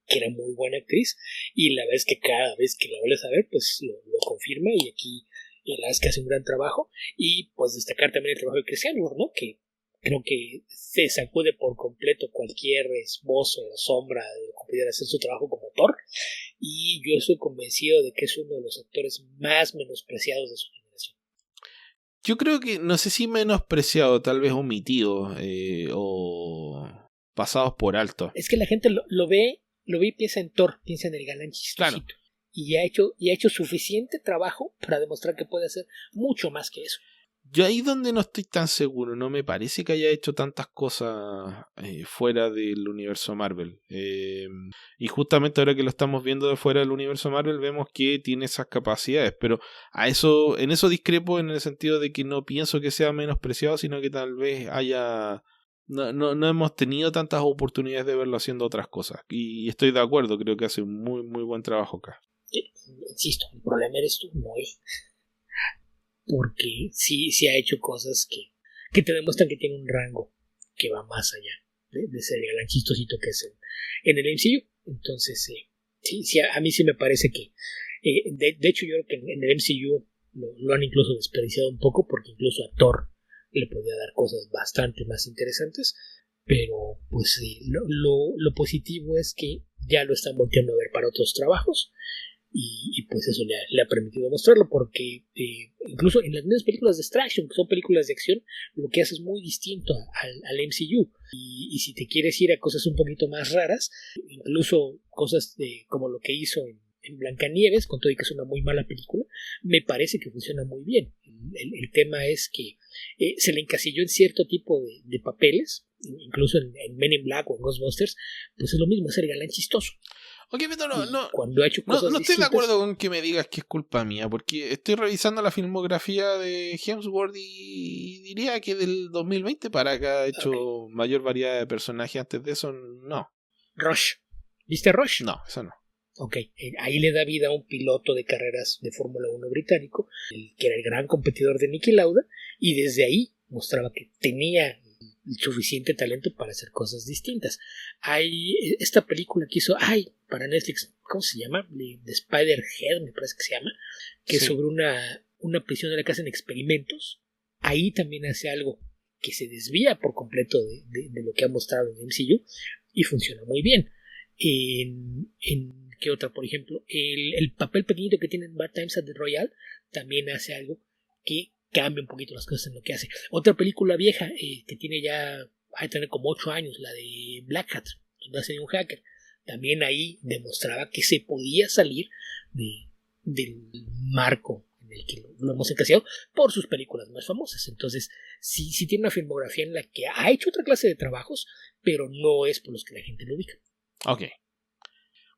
que era muy buena actriz, y la vez que cada vez que la vuelves a ver, pues lo confirma, y aquí la verdad es que hace un gran trabajo. Y pues destacar también el trabajo de Chris Hemsworth, ¿no? Que creo que se sacude por completo cualquier esbozo o sombra de lo que pudiera hacer su trabajo como Thor, y yo estoy convencido de que es uno de los actores más menospreciados de su generación.
Yo creo que, no sé si menospreciado, tal vez omitido o pasados por alto.
Es que la gente lo ve y piensa en Thor, piensa en el galán chistosito. Claro. Y ha hecho suficiente trabajo para demostrar que puede hacer mucho más que eso.
Yo ahí donde no estoy tan seguro, no me parece que haya hecho tantas cosas fuera del universo Marvel. Y justamente ahora que lo estamos viendo de fuera del universo Marvel, vemos que tiene esas capacidades. Pero en eso discrepo, en el sentido de que no pienso que sea menospreciado, sino que tal vez no hemos tenido tantas oportunidades de verlo haciendo otras cosas. Y estoy de acuerdo, creo que hace un muy, muy buen trabajo acá.
Insisto, el problema eres tú, no él. Porque sí ha hecho cosas que te demuestran que tiene un rango que va más allá de ser el galán chistosito que es en el MCU. Entonces, sí, a mí sí me parece que, de hecho, yo creo que en el MCU lo han incluso desperdiciado un poco, porque incluso a Thor le podía dar cosas bastante más interesantes. Pero, pues, lo positivo es que ya lo están volteando a ver para otros trabajos. Y pues eso le ha permitido mostrarlo, porque incluso en las mismas películas de Extraction, que son películas de acción, lo que hace es muy distinto al MCU. Y si te quieres ir a cosas un poquito más raras, incluso cosas como lo que hizo en Blancanieves, con todo y que es una muy mala película, me parece que funciona muy bien. el tema es que se le encasilló en cierto tipo de papeles, incluso en Men in Black o en Ghostbusters, pues es lo mismo, es el galán chistoso.
Ok, pero no,
cuando ha hecho cosas
no estoy
distintas,
de acuerdo con que me digas que es culpa mía, porque estoy revisando la filmografía de Hemsworth y diría que del 2020 para acá ha hecho mayor variedad de personajes. Antes de eso, no.
Rush. ¿Viste Rush?
No, eso no.
Ok, ahí le da vida a un piloto de carreras de Fórmula 1 británico, que era el gran competidor de Niki Lauda, y desde ahí mostraba que tenía suficiente talento para hacer cosas distintas. Hay esta película que hizo para Netflix, ¿cómo se llama? The Spider-Head, me parece que se llama, que es sobre una prisión en la que hacen experimentos. Ahí también hace algo que se desvía por completo de lo que ha mostrado en MCU y funciona muy bien. ¿Qué otra? Por ejemplo, el papel pequeñito que tiene en Bad Times at the Royal también hace algo que cambia un poquito las cosas en lo que hace. Otra película vieja que tiene ya, hay tener como 8 años, la de Black Hat, donde hace un hacker. También ahí demostraba que se podía salir del marco en el que lo hemos encasillado por sus películas más famosas. Entonces, sí tiene una filmografía en la que ha hecho otra clase de trabajos, pero no es por los que la gente lo ubica.
Ok.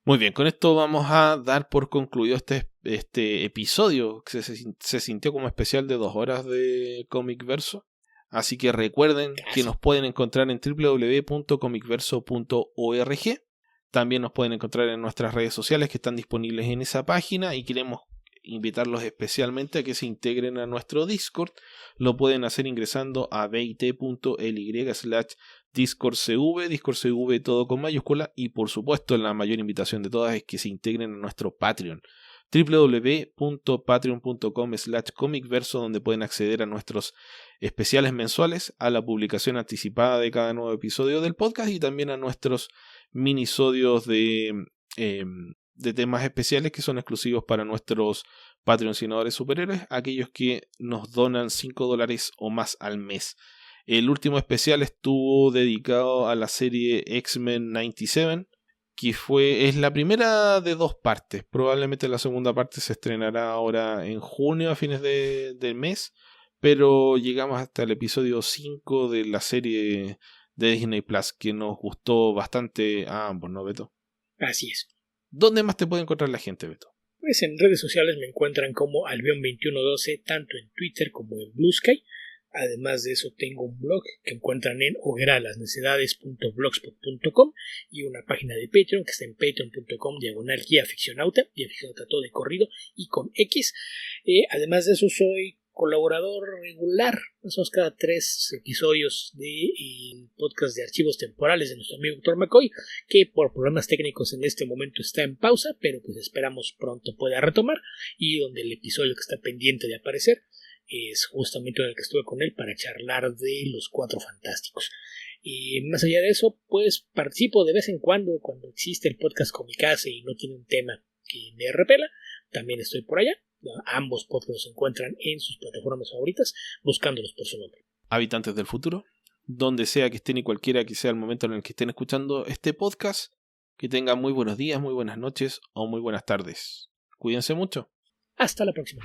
Muy bien, con esto vamos a dar por concluido este episodio que se sintió como especial de 2 horas de Comic Verso. Así que recuerden que nos pueden encontrar en www.comicverso.org. También nos pueden encontrar en nuestras redes sociales que están disponibles en esa página y queremos invitarlos especialmente a que se integren a nuestro Discord. Lo pueden hacer ingresando a bit.ly/DiscordCV, DiscordCV todo con mayúscula, y por supuesto la mayor invitación de todas es que se integren a nuestro Patreon, www.patreon.com/comicverso, donde pueden acceder a nuestros especiales mensuales, a la publicación anticipada de cada nuevo episodio del podcast y también a nuestros minisodios de temas especiales que son exclusivos para nuestros patrocinadores superhéroes, aquellos que nos donan $5 o más al mes. El último especial estuvo dedicado a la serie X-Men 97, que es la primera de 2 partes. Probablemente la segunda parte se estrenará ahora en junio, a fines del mes, pero llegamos hasta el episodio 5 de la serie de Disney Plus, que nos gustó bastante a ambos, ¿no, Beto?
Así es.
¿Dónde más te puede encontrar la gente, Beto?
Pues en redes sociales me encuentran como Albion2112, tanto en Twitter como en Blue Sky. Además de eso tengo un blog que encuentran en hogueralasnecedades.blogspot.com y una página de Patreon que está en patreon.com/guiaficcionauta, guiaficcionauta todo de corrido y con X. Además de eso soy colaborador regular, somos cada 3 episodios del podcast de archivos temporales de nuestro amigo Dr. McCoy, que por problemas técnicos en este momento está en pausa, pero pues esperamos pronto pueda retomar, y donde el episodio que está pendiente de aparecer es justamente en el que estuve con él para charlar de los 4 Fantásticos. Más allá de eso, pues participo de vez en cuando existe el podcast Comicase y no tiene un tema que me repela, también estoy por allá. Ambos podcasts se encuentran en sus plataformas favoritas, buscándolos por su nombre.
Habitantes del futuro, donde sea que estén y cualquiera que sea el momento en el que estén escuchando este podcast, que tengan muy buenos días, muy buenas noches o muy buenas tardes. Cuídense mucho.
Hasta la próxima.